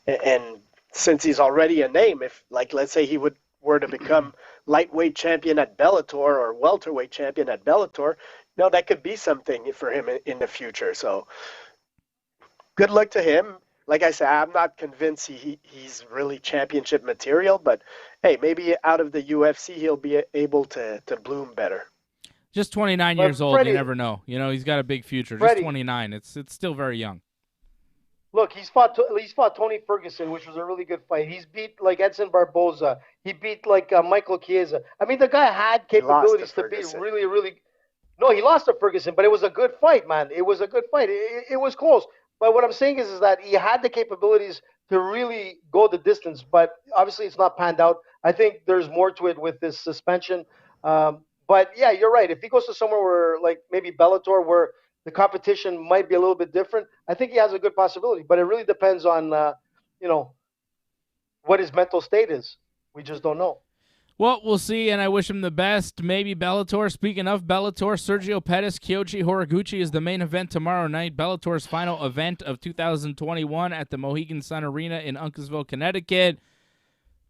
And since he's already a name, if, let's say he were to become lightweight champion at Bellator or welterweight champion at Bellator, that could be something for him in the future. So good luck to him. Like I said, I'm not convinced he's really championship material, but hey, maybe out of the UFC he'll be able to bloom better. Just 29 years old, you never know. He's got a big future. Just 29. It's still very young. Look, he's fought Tony Ferguson, which was a really good fight. He's beat Edson Barboza. He beat Michael Chiesa. I mean, the guy had capabilities to be really, really. No, he lost to Ferguson, but it was a good fight, man. It was a good fight. It was close. But what I'm saying is that he had the capabilities to really go the distance, but obviously it's not panned out. I think there's more to it with this suspension. But yeah, you're right. If he goes to somewhere where maybe Bellator, where the competition might be a little bit different, I think he has a good possibility. But it really depends on what his mental state is. We just don't know. Well, we'll see, and I wish him the best. Maybe Bellator. Speaking of Bellator, Sergio Pettis, Kyoji Horiguchi is the main event tomorrow night. Bellator's final event of 2021 at the Mohegan Sun Arena in Uncasville, Connecticut.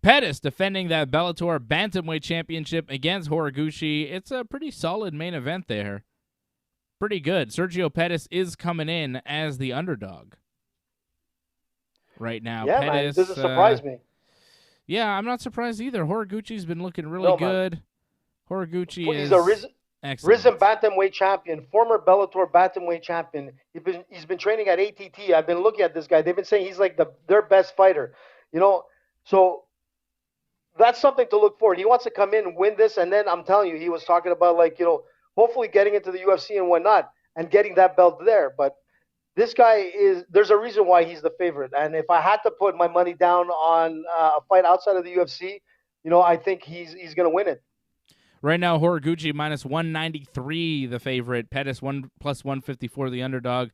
Pettis defending that Bellator Bantamweight Championship against Horiguchi. It's a pretty solid main event there. Pretty good. Sergio Pettis is coming in as the underdog right now. Yeah, Pettis, man, it doesn't surprise me. Yeah, I'm not surprised either. Horiguchi's been looking really good. Horiguchi is excellent. Risen bantamweight champion, former Bellator bantamweight champion. He's been training at ATT. I've been looking at this guy. They've been saying he's their best fighter. So that's something to look forward. He wants to come in, win this, and then I'm telling you, he was talking about hopefully getting into the UFC and whatnot and getting that belt there. But this guy there's a reason why he's the favorite. And if I had to put my money down on a fight outside of the UFC, I think he's going to win it. Right now, Horiguchi minus 193, the favorite. Pettis plus 154, the underdog.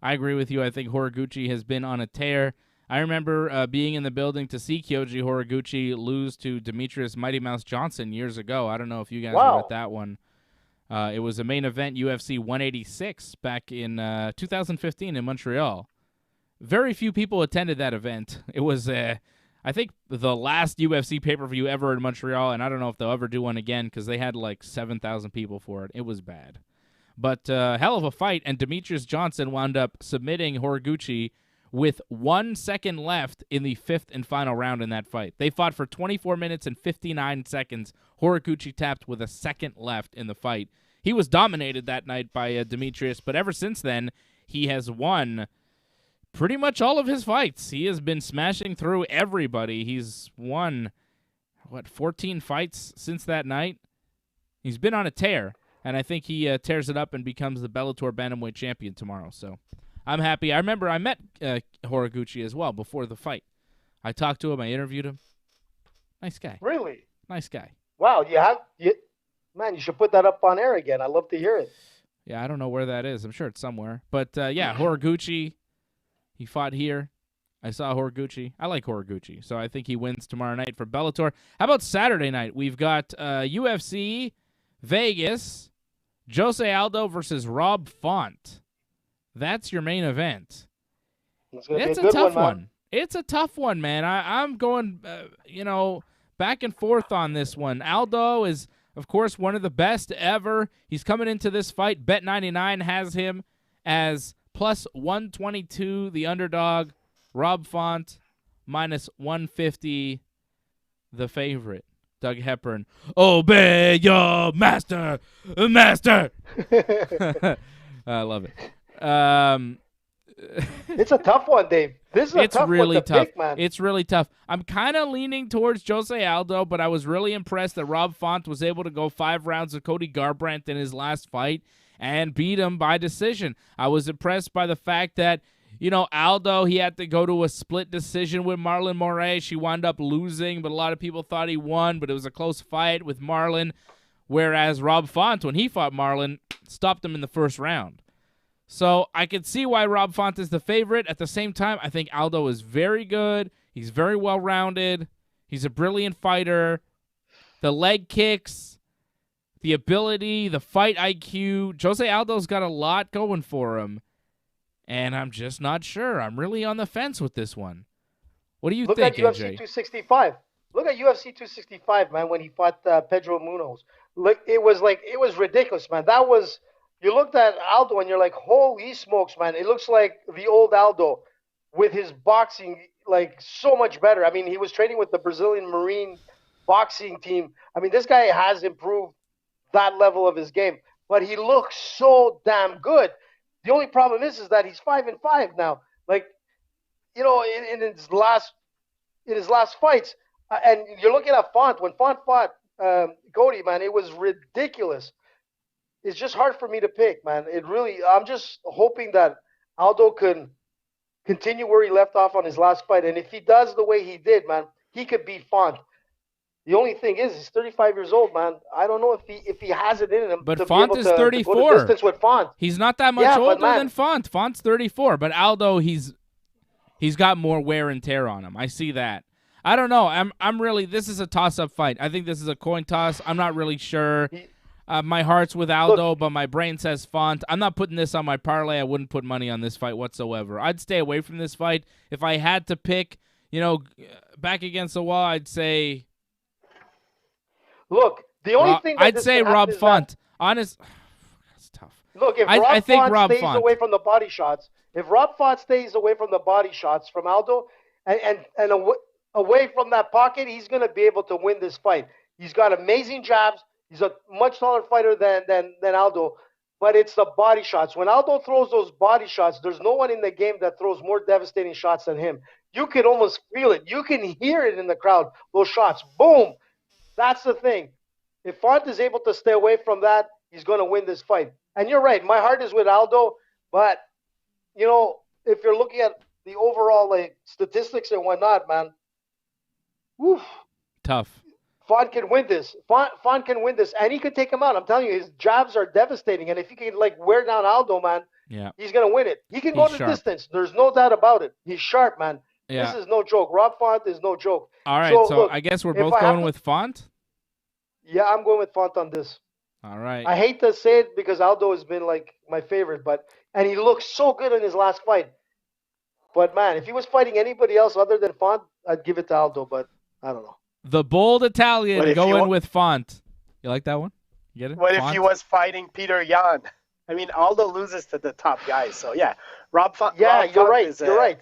I agree with you. I think Horiguchi has been on a tear. I remember being in the building to see Kyoji Horiguchi lose to Demetrius Mighty Mouse Johnson years ago. I don't know if you guys were at that one. It was a main event, UFC 186, back in 2015 in Montreal. Very few people attended that event. It was, I think, the last UFC pay-per-view ever in Montreal, and I don't know if they'll ever do one again because they had like 7,000 people for it. It was bad. But hell of a fight, and Demetrius Johnson wound up submitting Horiguchi with 1 second left in the fifth and final round in that fight. They fought for 24 minutes and 59 seconds. Horiguchi tapped with a second left in the fight. He was dominated that night by Demetrius, but ever since then, he has won pretty much all of his fights. He has been smashing through everybody. He's won, 14 fights since that night? He's been on a tear, and I think he tears it up and becomes the Bellator Bantamweight champion tomorrow, so I'm happy. I remember I met Horiguchi as well before the fight. I talked to him. I interviewed him. Nice guy. Really? Nice guy. Wow, man, you should put that up on air again. I'd love to hear it. Yeah, I don't know where that is. I'm sure it's somewhere. But, yeah, Horiguchi, he fought here. I saw Horiguchi. I like Horiguchi, so I think he wins tomorrow night for Bellator. How about Saturday night? We've got UFC Vegas, Jose Aldo versus Rob Font. That's your main event. It's a tough one. It's a tough one, man. I'm going, back and forth on this one. Aldo is, of course, one of the best ever. He's coming into this fight. Bet99 has him as plus 122, the underdog. Rob Font, minus 150, the favorite. Doug Hepburn, obey your master, master. I love it. It's a tough one, Dave. This is a tough really one to tough. pick, man. It's really tough. I'm kind of leaning towards Jose Aldo, but I was really impressed that Rob Font was able to go 5 rounds with Cody Garbrandt in his last fight and beat him by decision. I was impressed by the fact that, Aldo, he had to go to a split decision with Marlon Moraes. She wound up losing, but a lot of people thought he won, but it was a close fight with Marlon, whereas Rob Font, when he fought Marlon, stopped him in the first round. So I can see why Rob Font is the favorite. At the same time, I think Aldo is very good. He's very well-rounded. He's a brilliant fighter. The leg kicks, the ability, the fight IQ. Jose Aldo's got a lot going for him, and I'm just not sure. I'm really on the fence with this one. What do you think, Look at UFC AJ? 265. Look at UFC 265, man, when he fought Pedro Munoz. Look, it was ridiculous, man. That was... You looked at Aldo and you're like, holy smokes, man. It looks like the old Aldo with his boxing, like, so much better. I mean, he was training with the Brazilian Marine boxing team. I mean, this guy has improved that level of his game, but he looks so damn good. The only problem is that he's 5-5 now. Like, in his last fights, and you're looking at Font. When Font fought Cody, man, it was ridiculous. It's just hard for me to pick, man. I'm just hoping that Aldo can continue where he left off on his last fight. And if he does the way he did, man, he could beat Font. The only thing is, he's 35 years old, man. I don't know if he has it in him. But to Font be able is to 34. Go the distance with Font. He's not that much older than Font. Font's 34, but Aldo, he's got more wear and tear on him. I see that. I don't know. I'm really. This is a toss-up fight. I think this is a coin toss. I'm not really sure. My heart's with Aldo, but my brain says Font. I'm not putting this on my parlay. I wouldn't put money on this fight whatsoever. I'd stay away from this fight. If I had to pick, back against the wall, I'd say. Look, the only thing that I'd say Rob Font. Honest, that's tough. Look, if I think Rob Rob Font stays Font. away from the body shots, if Rob Font stays away from the body shots from Aldo and away from that pocket, he's going to be able to win this fight. He's got amazing jabs. He's a much taller fighter than Aldo, but it's the body shots. When Aldo throws those body shots, there's no one in the game that throws more devastating shots than him. You can almost feel it. You can hear it in the crowd, those shots. Boom! That's the thing. If Font is able to stay away from that, he's going to win this fight. And you're right. My heart is with Aldo, but, if you're looking at the overall statistics and whatnot, man, woof. Tough. Font can win this. Font can win this, and he could take him out. I'm telling you, his jabs are devastating, and if he can wear down Aldo, man, he's gonna win it. He can go the distance. There's no doubt about it. He's sharp, man. Yeah. This is no joke. Rob Font is no joke. All right, so look, I guess we're both going with Font. Yeah, I'm going with Font on this. All right. I hate to say it because Aldo has been like my favorite, and he looks so good in his last fight. But man, if he was fighting anybody else other than Font, I'd give it to Aldo. But I don't know. The bold Italian What going with Font. You like that one? You get it? What Font? if he was fighting Peter Yan? I mean, Aldo loses to the top guys, so yeah. Rob Font. Yeah, Rob you're Font right. is You're right.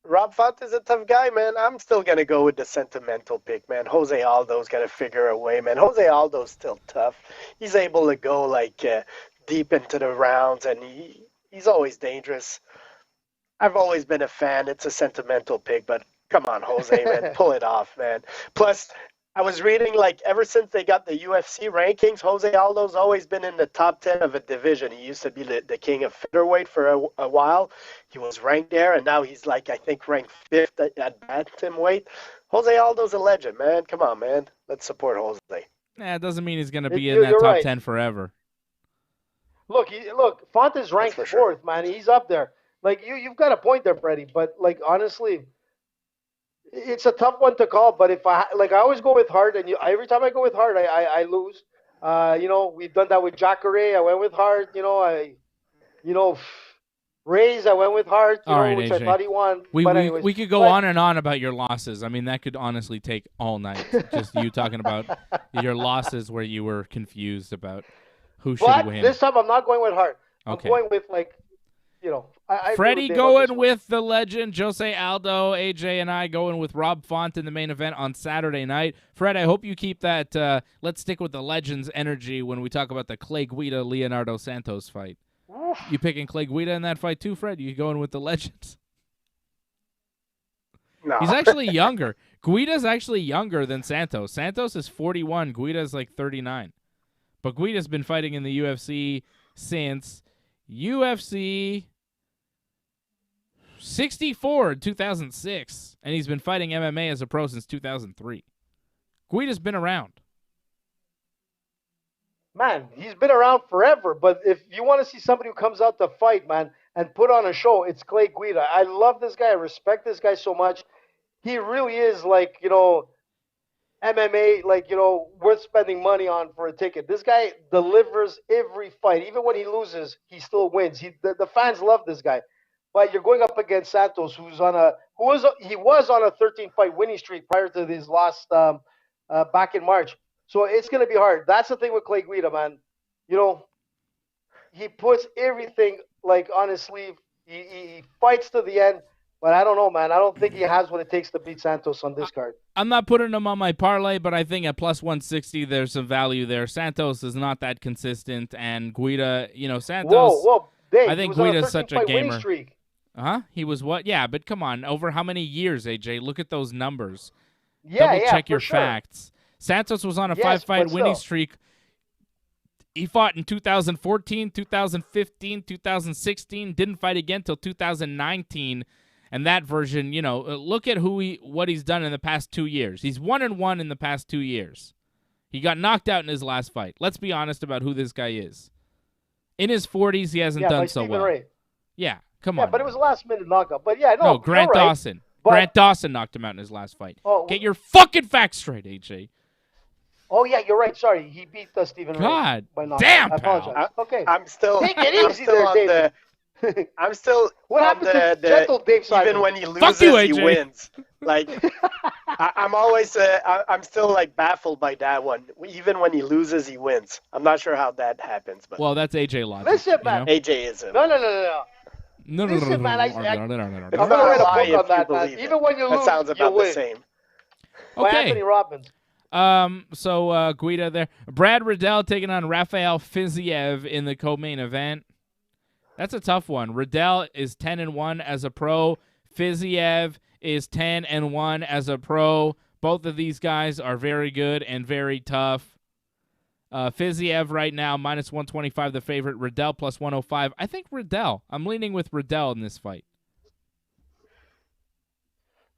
Rob Font is a tough guy, man. I'm still gonna go with the sentimental pick, man. Jose Aldo's gotta figure a way, man. Jose Aldo's still tough. He's able to go like deep into the rounds, and he's always dangerous. I've always been a fan. It's a sentimental pick, but come on, Jose, man, pull it off, man. Plus, I was reading, like, ever since they got the UFC rankings, Jose Aldo's always been in the top 10 of a division. He used to be the king of featherweight for a while. He was ranked there, and now he's, like, I think ranked 5th at bantamweight. Jose Aldo's a legend, man. Come on, man. Let's support Jose. It doesn't mean he's going to be in that top right. 10 forever. Look, Font is ranked 4th, man. He's up there. Like, you've got a point there, Freddie. But, like, honestly, it's a tough one to call, but I always go with Hart, and every time I go with Hart, I lose. We've done that with Jacare. I went with Hart. Rays, I went with Hart. All right, which AJ. I thought he won. We could go on and on about your losses. I mean, that could honestly take all night. Just you talking about your losses where you were confused about who should win. This time I'm not going with Hart. Okay. I'm going with Freddie going with the legend, Jose Aldo, AJ, and I going with Rob Font in the main event on Saturday night. Fred, I hope you keep that let's stick with the legends energy when we talk about the Clay Guida-Leonardo Santos fight. You picking Clay Guida in that fight too, Fred? You going with the legends? No. He's actually younger. Guida's actually younger than Santos. Santos is 41. Guida's like 39. But Guida's been fighting in the UFC since UFC 64 in 2006, and he's been fighting MMA as a pro since 2003. Guida's been around. Man, he's been around forever, but if you want to see somebody who comes out to fight, man, and put on a show, it's Clay Guida. I love this guy. I respect this guy so much. He really is like, MMA, like, worth spending money on for a ticket. This guy delivers every fight. Even when he loses, he still wins. The fans love this guy. But you're going up against Santos, he was on a 13-fight winning streak prior to his loss back in March. So it's going to be hard. That's the thing with Clay Guida, man. He puts everything like on his sleeve. He fights to the end. But I don't know, man. I don't think he has what it takes to beat Santos on this card. I'm not putting him on my parlay, but I think at plus 160 there's some value there. Santos is not that consistent, and Guida, Santos. Whoa, Dave, I think Guida's such a gamer. Streak. He was what? Yeah, but come on. Over how many years, AJ? Look at those numbers. Yeah, Double check your sure. facts. Santos was on a 5-fight winning streak. He fought in 2014, 2015, 2016. Didn't fight again till 2019. And that version, look at what he's done in the past 2 years. He's 1-1 in the past 2 years. He got knocked out in his last fight. Let's be honest about who this guy is. In his 40s, he hasn't done so well. Ray. Yeah, come on. Yeah, but it was a last-minute knockout. But yeah, no, Grant right. Dawson. Grant Dawson knocked him out in his last fight. Oh, get your fucking facts straight, AJ. Oh yeah, you're right. Sorry, he beat Stephen Ray. God by knockout. damn, I apologize. Okay, I'm still. Take it easy there, Dave. I'm still. What happened to gentle Dave Simon? Even when he loses, he wins. Like I'm always. I'm still like baffled by that one. Even when he loses, he wins. I'm not sure how that happens, but well, that's AJ logic. Listen, man. AJ is him. No. Listen, man. I'm not gonna write a book on that, man. It. Even when you lose, that sounds about you win. the same. By Anthony Robbins. So Guida there. Brad Riddell taking on Rafael Fiziev in the co-main event. That's a tough one. Riddell is 10-1 as a pro. Fiziev is 10-1 as a pro. Both of these guys are very good and very tough. Fiziev right now minus 125 the favorite. Riddell plus 105. I think Riddell. I'm leaning with Riddell in this fight.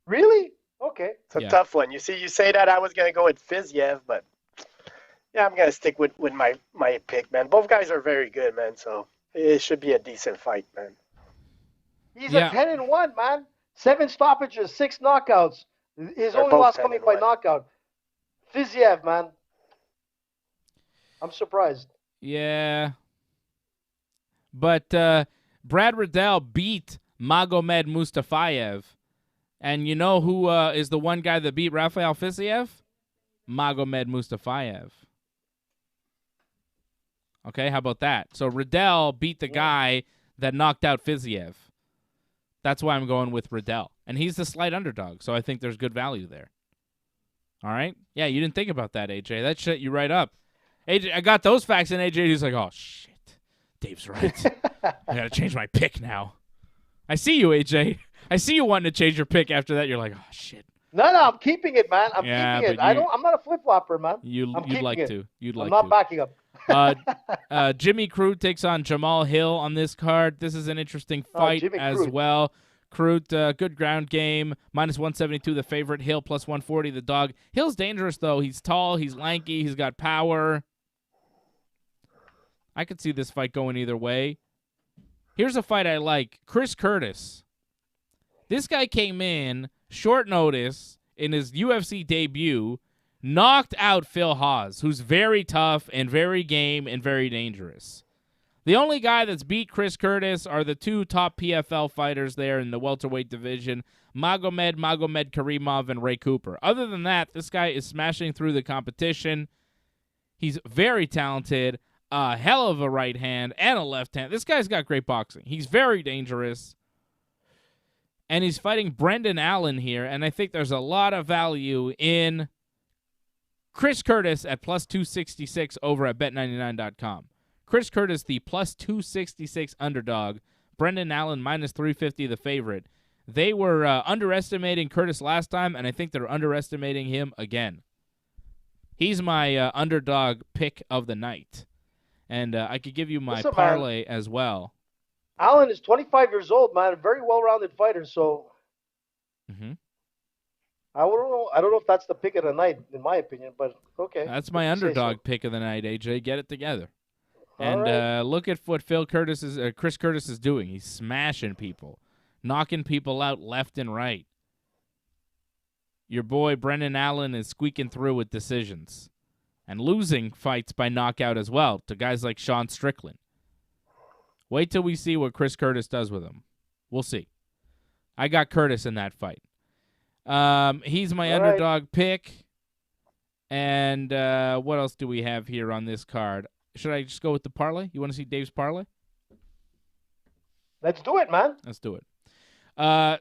Really? Okay. It's a tough one. You see, you say that I was going to go with Fiziev, but yeah, I'm going to stick with my pick, man. Both guys are very good, man, so it should be a decent fight, man. He's a 10-1, man. 7 stoppages, 6 knockouts. His only loss coming by knockout. Fiziev, man. I'm surprised. Yeah. But Brad Riddell beat Magomed Mustafayev. And you know who is the one guy that beat Rafael Fiziev? Magomed Mustafayev. Okay, how about that? So Riddell beat the guy that knocked out Fiziev. That's why I'm going with Riddell. And he's the slight underdog, so I think there's good value there. All right? Yeah, you didn't think about that, AJ. That shut you right up. AJ, I got those facts, and AJ, he's like, oh, shit. Dave's right. I got to change my pick now. I see you, AJ. I see you wanting to change your pick after that. You're like, oh, shit. No, I'm keeping it, man. I'm keeping it. I'm not a flip-flopper, man. You'd like to. I'm not backing up. Jimmy Crute takes on Jamal Hill on this card. This is an interesting fight as well. Crute, good ground game. Minus 172, the favorite. Hill plus 140, the dog. Hill's dangerous, though. He's tall. He's lanky. He's got power. I could see this fight going either way. Here's a fight I like. Chris Curtis. This guy came in short notice in his UFC debut, knocked out Phil Haas, who's very tough and very game and very dangerous. The only guy that's beat Chris Curtis are the two top PFL fighters there in the welterweight division, Magomed Karimov, and Ray Cooper. Other than that, this guy is smashing through the competition. He's very talented, a hell of a right hand and a left hand. This guy's got great boxing. He's very dangerous. And he's fighting Brendan Allen here, and I think there's a lot of value in Chris Curtis at plus 266 over at bet99.com. Chris Curtis, the plus 266 underdog. Brendan Allen, minus 350, the favorite. They were underestimating Curtis last time, and I think they're underestimating him again. He's my underdog pick of the night. And I could give you my parlay as well. Allen is 25 years old, man. A very well-rounded fighter, so I don't know if that's the pick of the night, in my opinion, but okay. That's my underdog pick of the night, AJ. Get it together. And look at what Chris Curtis is doing. He's smashing people, knocking people out left and right. Your boy Brendan Allen is squeaking through with decisions and losing fights by knockout as well to guys like Sean Strickland. Wait till we see what Chris Curtis does with him. We'll see. I got Curtis in that fight. He's my underdog pick. And what else do we have here on this card? Should I just go with the parlay? You want to see Dave's parlay? Let's do it, man. Let's do it.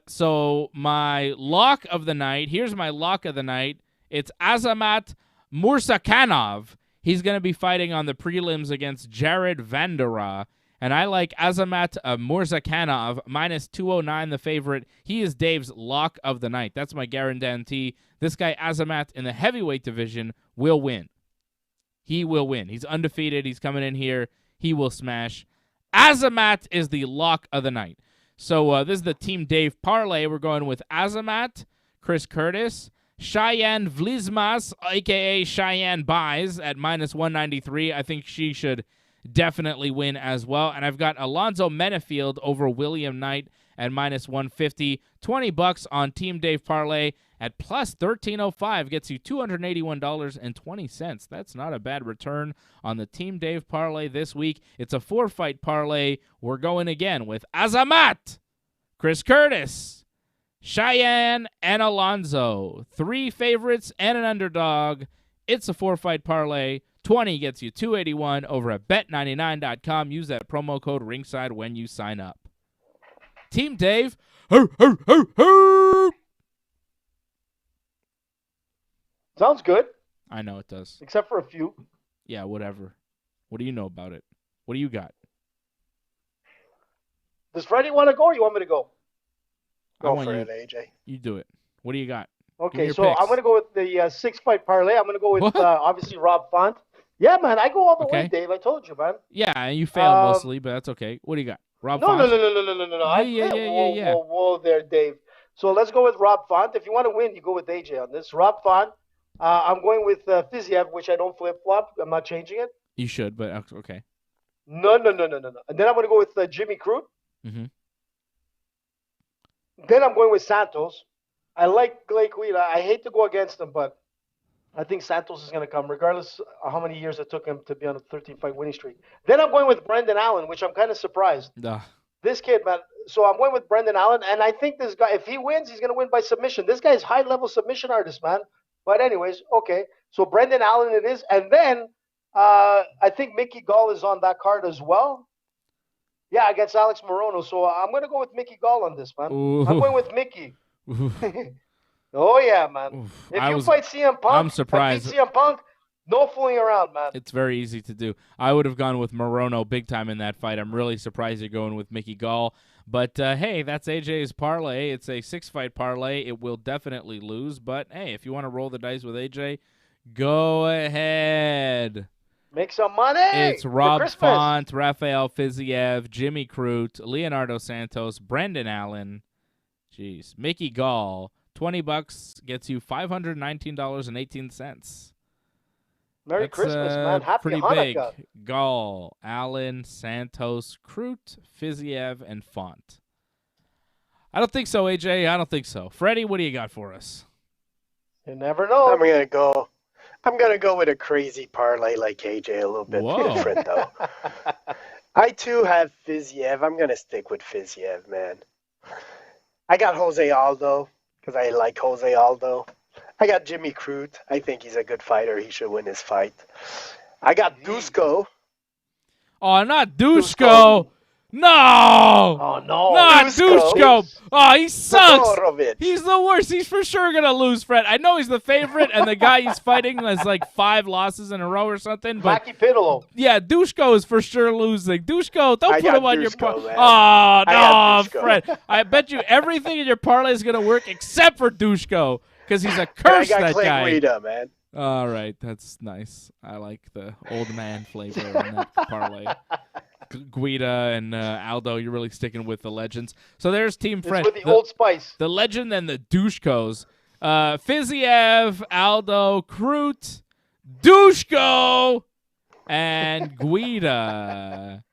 So my lock of the night, here's my lock of the night. It's Azamat Murzakanov. He's going to be fighting on the prelims against Jared Vandera. And I like Azamat Murzakanov, minus 209, the favorite. He is Dave's lock of the night. That's my guarantee. This guy, Azamat, in the heavyweight division, will win. He will win. He's undefeated. He's coming in here. He will smash. Azamat is the lock of the night. So this is the Team Dave parlay. We're going with Azamat, Chris Curtis, Cheyenne Vlismas, a.k.a. Cheyenne Buys, at minus 193. I think she should definitely win as well. And I've got Alonzo Menefield over William Knight at minus 150. $20 on Team Dave parlay at plus 1305 gets you $281.20. That's not a bad return on the Team Dave parlay this week. It's a 4-fight parlay. We're going again with Azamat, Chris Curtis, Cheyenne, and Alonzo. 3 favorites and an underdog. It's a 4-fight parlay. 20 gets you $281 over at bet99.com. Use that promo code ringside when you sign up. Team Dave. Sounds good. I know it does. Except for a few. Yeah, whatever. What do you know about it? What do you got? Does Freddie want to go or you want me to go? Go for it, AJ. You do it. What do you got? Okay, so I'm going to go with the 6-fight parlay. I'm going to go with, obviously, Rob Font. Yeah, man, I go all the way, Dave. I told you, man. Yeah, you failed mostly, but that's okay. What do you got? Rob Font? No. Yeah. Whoa there, Dave. So let's go with Rob Font. If you want to win, you go with AJ on this. Rob Font. I'm going with Fiziev, which I don't flip-flop. I'm not changing it. You should, but okay. No. And then I'm going to go with Jimmy Crute. Mm-hmm. Then I'm going with Santos. I like Blake Wheeler. I hate to go against him, but I think Santos is going to come, regardless of how many years it took him to be on a 13-fight winning streak. Then I'm going with Brendan Allen, which I'm kind of surprised. This kid, man. So I'm going with Brendan Allen, and I think this guy, if he wins, he's going to win by submission. This guy's high-level submission artist, man. But anyways, okay. So Brendan Allen it is. And then I think Mickey Gall is on that card as well. Yeah, against Alex Morono. So I'm going to go with Mickey Gall on this, man. Ooh. I'm going with Mickey. Oh, yeah, man. Oof. If you fight CM Punk, I'm surprised. beat CM Punk, no fooling around, man. It's very easy to do. I would have gone with Morono big time in that fight. I'm really surprised you're going with Mickey Gall. But, hey, that's AJ's parlay. It's a 6-fight parlay. It will definitely lose. But, hey, if you want to roll the dice with AJ, go ahead. Make some money. It's Rob Font, Rafael Fiziev, Jimmy Crute, Leonardo Santos, Brendan Allen. Jeez. Mickey Gall. $20 gets you $519.18. Merry Christmas, man. Happy pretty Hanukkah. Big. Gall, Allen, Santos, Crute, Fiziev, and Font. I don't think so, AJ. I don't think so. Freddie, what do you got for us? You never know. I'm gonna go with a crazy parlay like AJ, a little bit different though. I too have Fiziev. I'm gonna stick with Fiziev, man. I got Jose Aldo because I like Jose Aldo. I got Jimmy Crute. I think he's a good fighter. He should win his fight. I got Dusko. Oh, not Dusko. No. Oh, no. Not Dusko. Oh, he sucks. Todorovic. He's the worst. He's for sure going to lose, Fred. I know he's the favorite, and the guy he's fighting has like 5 losses in a row or something. But Maki Pitolo. yeah, Dusko is for sure losing. Dusko, don't put him on your parlay. man. Oh, no, Dusko. Fred. I bet you everything in your parlay is going to work except for Dusko because he's a curse, I got that Clay guy. Guida, man. All right, that's nice. I like the old man flavor in that parlay. Guida and Aldo, you're really sticking with the legends. So there's Team Fred. It's with the Old Spice. The legend and the Dushkos. Fiziev, Aldo, Crute, Dushko, and Guida.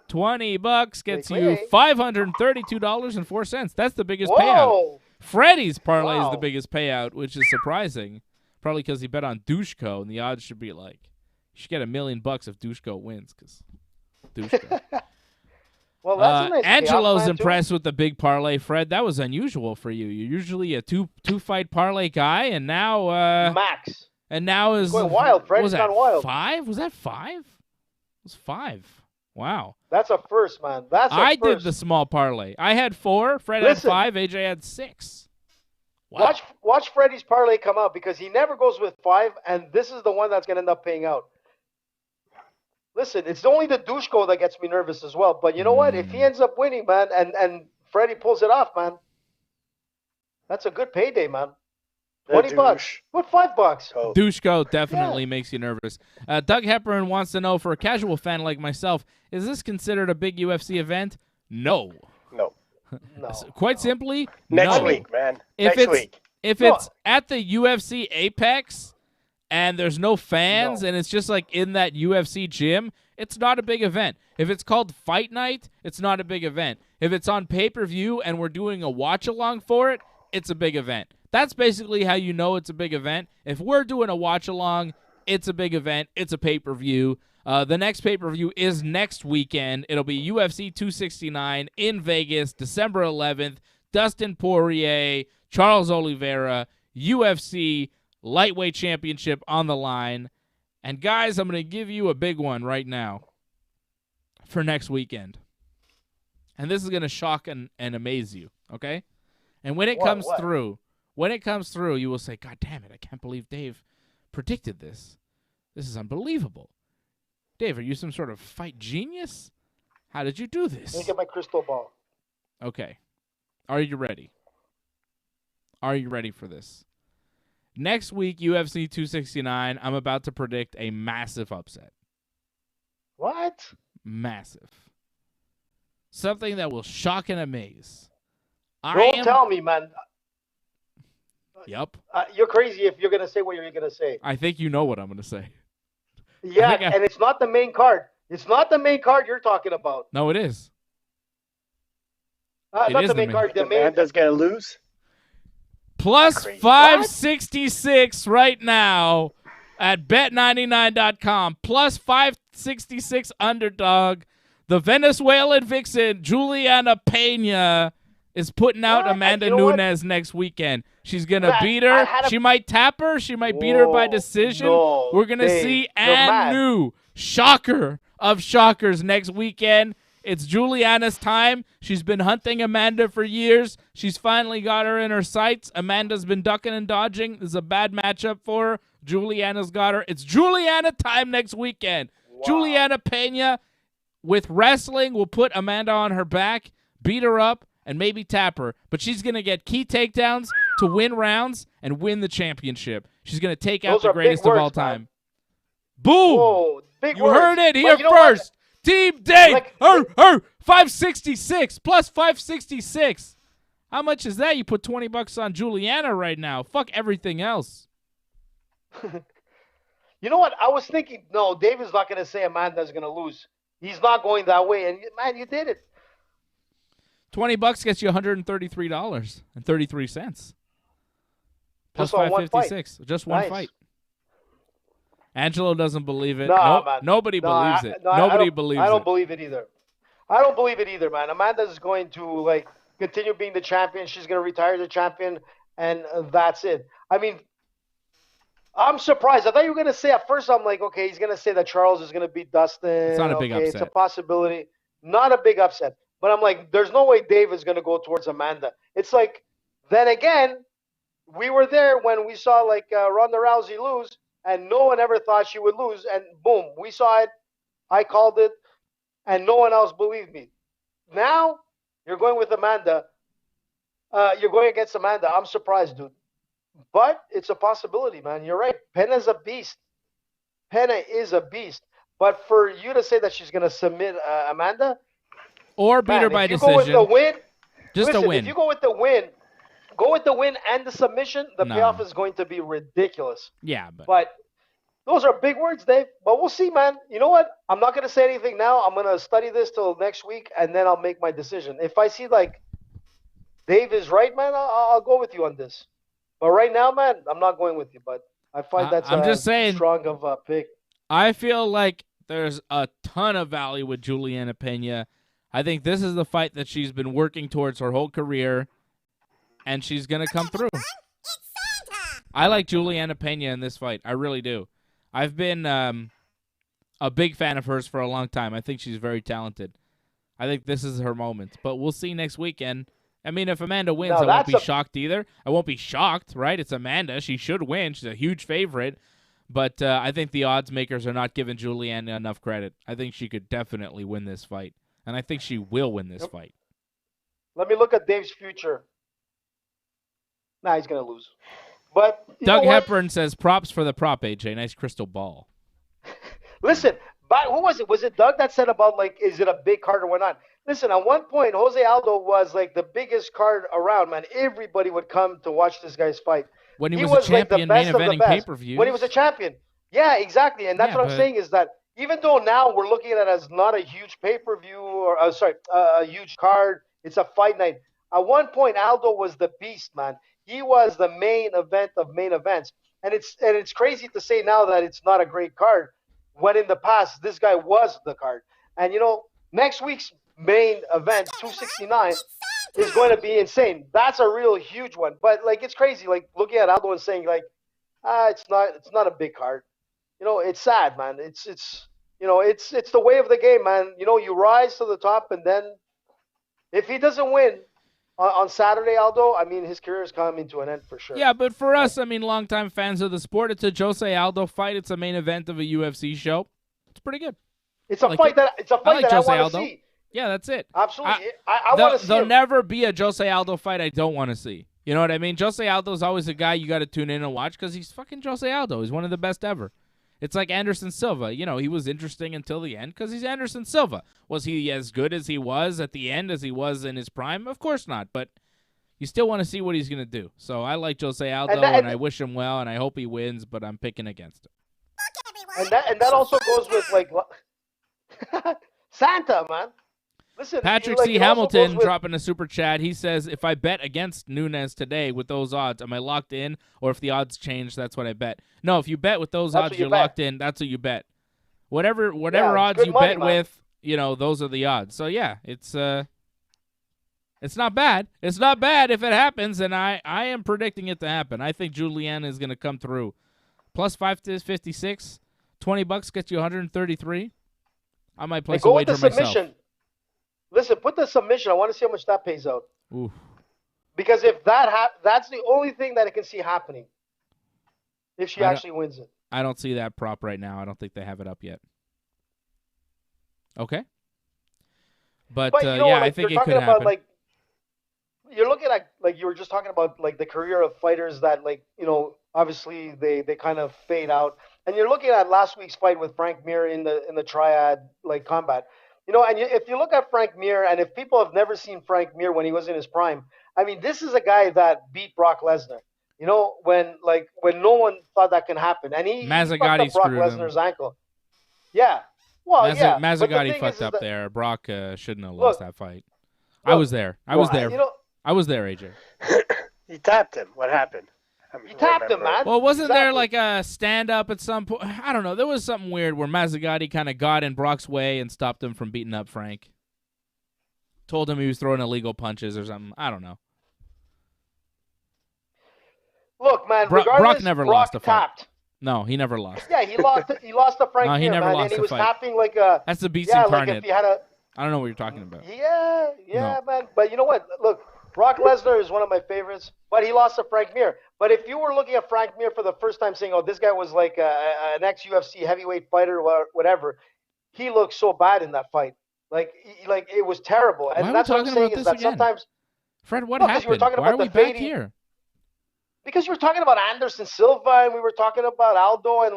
$20 gets you $532.04. That's the biggest payout. Freddie's parlay is the biggest payout, which is surprising. Probably because he bet on Dushko, and the odds should be like, you should get $1 million if Dushko wins, because Dushko. Well, that's a nice Angelo's payout, impressed with the big parlay, Fred. That was unusual for you. You're usually a two-fight parlay guy, and now Max. And now is going wild. Fred's was that gone wild. 5? Was that 5? It was 5. Wow. That's a first, man. I did the small parlay. I had 4. Fred had 5. AJ had 6. Wow. Watch Freddie's parlay come out because he never goes with 5, and this is the one that's going to end up paying out. Listen, it's only the Dushko that gets me nervous as well. But you know what? If he ends up winning, man, and Freddie pulls it off, man, that's a good payday, man. $20. What, $5? Oh. Dushko definitely makes you nervous. Doug Hepburn wants to know, for a casual fan like myself, is this considered a big UFC event? No. No. Quite simply, Next week, man. Next week. If it's at the UFC Apex and there's no fans and it's just like in that UFC gym, it's not a big event. If it's called Fight Night, it's not a big event. If it's on pay-per-view and we're doing a watch-along for it, it's a big event. That's basically how you know it's a big event. If we're doing a watch-along, it's a big event. It's a pay-per-view. The next pay-per-view is next weekend. It'll be UFC 269 in Vegas, December 11th. Dustin Poirier, Charles Oliveira, UFC Lightweight Championship on the line. And, guys, I'm going to give you a big one right now for next weekend. And this is going to shock and amaze you, okay? And when it comes through, you will say, God damn it, I can't believe Dave predicted this. This is unbelievable. Dave, are you some sort of fight genius? How did you do this? Let me get my crystal ball. Okay. Are you ready? Are you ready for this? Next week, UFC 269, I'm about to predict a massive upset. What? Massive. Something that will shock and amaze. Don't tell me, man. Yep. You're crazy if you're going to say what you're going to say. I think you know what I'm going to say. Yeah, and it's not the main card. It's not the main card you're talking about. No, it is. Not the main card. The main Amanda's going to lose? Plus Crazy. 566 right now at bet99.com. Plus 566 underdog. The Venezuelan vixen, Juliana Pena, is putting out Amanda Nunes next weekend. She's going to beat her. She might tap her. She might beat her by decision. No, We're going to see Anu, shocker of shockers, next weekend. It's Juliana's time. She's been hunting Amanda for years. She's finally got her in her sights. Amanda's been ducking and dodging. This is a bad matchup for her. Juliana's got her. It's Juliana time next weekend. Wow. Juliana Pena with wrestling will put Amanda on her back, beat her up, and maybe tap her. But she's going to get key takedowns to win rounds and win the championship. She's going to take out the greatest of all time. Man. Boom! Whoa, big you words. Heard it here first. Team Dave, 566 plus 566. How much is that? You put $20 on Juliana right now. Fuck everything else. You know what? I was thinking, no, Dave is not going to say Amanda's going to lose. He's not going that way. And, man, you did it. $20 gets you $133.33. Plus 556. Just one fight. Angelo doesn't believe it. Nobody believes it. Nobody believes it. I don't believe it either. I don't believe it either, man. Amanda's going to continue being the champion. She's going to retire the champion, and that's it. I mean, I'm surprised. I thought you were going to say at first. I'm like, okay, he's going to say that Charles is going to beat Dustin. It's not a big upset. It's a possibility. Not a big upset. But I'm like, there's no way Dave is going to go towards Amanda. It's like, then again, we were there when we saw Ronda Rousey lose. And no one ever thought she would lose. And boom, we saw it. I called it. And no one else believed me. Now, you're going with Amanda. You're going against Amanda. I'm surprised, dude. But it's a possibility, man. You're right. Pena's a beast. Pena is a beast. But for you to say that she's going to submit Amanda. Or beat her by decision. Go with the win. Just a win. If you go with the win and the submission, the payoff is going to be ridiculous. Yeah, but those are big words, Dave. But we'll see, man. You know what? I'm not going to say anything now. I'm going to study this till next week, and then I'll make my decision. If I see Dave is right, man, I'll go with you on this. But right now, man, I'm not going with you. But I find that's just saying, strong of a pick. I feel like there's a ton of value with Juliana Pena. I think this is the fight that she's been working towards her whole career. And she's going to come through. I like Juliana Pena in this fight. I really do. I've been a big fan of hers for a long time. I think she's very talented. I think this is her moment. But we'll see next weekend. I mean, if Amanda wins, I won't be shocked either. I won't be shocked, right? It's Amanda. She should win. She's a huge favorite. But I think the odds makers are not giving Juliana enough credit. I think she could definitely win this fight. And I think she will win this fight. Let me look at Dave's future. Nah, he's going to lose. But Doug Hepburn says, props for the prop, AJ. Nice crystal ball. Listen, who was it? Was it Doug that said about, is it a big card or whatnot? Listen, at one point, Jose Aldo was, the biggest card around, man. Everybody would come to watch this guy's fight. When he was a champion, main eventing pay-per-view. When he was a champion. Yeah, exactly. And that's what I'm saying is that even though now we're looking at it as not a huge pay-per-view or, a huge card, it's a fight night. At one point, Aldo was the beast, man. He was the main event of main events. And it's crazy to say now that it's not a great card, when in the past, this guy was the card. And, next week's main event, 269, is going to be insane. That's a real huge one. But, it's crazy, looking at Aldo and saying, it's not a big card. It's sad, man. It's the way of the game, man. You rise to the top, and then if he doesn't win on Saturday, Aldo, I mean, his career is coming to an end for sure. Yeah, but for us, I mean, longtime fans of the sport, it's a Jose Aldo fight. It's a main event of a UFC show. It's pretty good. It's a fight that I want to see. Yeah, that's it. Absolutely. I want to see There'll never be a Jose Aldo fight I don't want to see. You know what I mean? Jose Aldo's always a guy you got to tune in and watch because he's fucking Jose Aldo. He's one of the best ever. It's like Anderson Silva. He was interesting until the end because he's Anderson Silva. Was he as good as he was at the end as he was in his prime? Of course not, but you still want to see what he's going to do. So I like Jose Aldo, and I wish him well, and I hope he wins, but I'm picking against him. And that also goes with, Santa, man. Listen, Patrick like, C. it also Hamilton goes with- dropping a super chat. He says, if I bet against Nunes today with those odds, am I locked in? Or if the odds change, that's what I bet. No, if you bet with those That's odds, what you you're bet. locked in. That's what you bet. Whatever it's odds good you money, bet man. with, those are the odds. So, yeah, it's not bad. It's not bad if it happens, and I am predicting it to happen. I think Julianne is going to come through. Plus 556, $20 gets you 133. I might place And go a with the wager myself. submission. Listen, put the submission. I want to see how much that pays out. Ooh. Because if that's the only thing that I can see happening. If she actually wins it. I don't see that prop right now. I don't think they have it up yet. Okay. But I think it could happen. Like, you're looking at, like, you were just talking about, like, the career of fighters that, like, obviously they kind of fade out. And you're looking at last week's fight with Frank Mir in the Triad, like, combat. If you look at Frank Mir, and if people have never seen Frank Mir when he was in his prime, I mean, this is a guy that beat Brock Lesnar. When no one thought that can happen, and he fucked Mazzagatti up Brock screwed him. Lesnar's ankle. Yeah, well, yeah. But the Mazzagatti thing fucked is up that, there. Brock shouldn't have lost that fight. I look, was there. I was there. I was there, AJ. He tapped him. What happened? He tapped him, man. Well, wasn't there like a stand-up at some point? I don't know. There was something weird where Mazzagatti kind of got in Brock's way and stopped him from beating up Frank. Told him he was throwing illegal punches or something. I don't know. Look, man, Brock never lost a fight. Tapped. No, he never lost. Yeah, he lost. He lost to Frank No, he Mir, never man, lost and he a was fight. tapping like a. That's the beast yeah, incarnate. like if he had a. I don't know what you're talking about. Yeah, man. But you know what? Look, Brock Lesnar is one of my favorites, but he lost to Frank Mir. But if you were looking at Frank Mir for the first time, saying, "Oh, this guy was like an ex-UFC heavyweight fighter or whatever," he looked so bad in that fight. Like it was terrible. And Why are we that's what I'm talking saying about is this that again? sometimes. Fred, what No, 'cause you were happened? talking Why about are we the back fading- here? Because you were talking about Anderson Silva, and we were talking about Aldo, and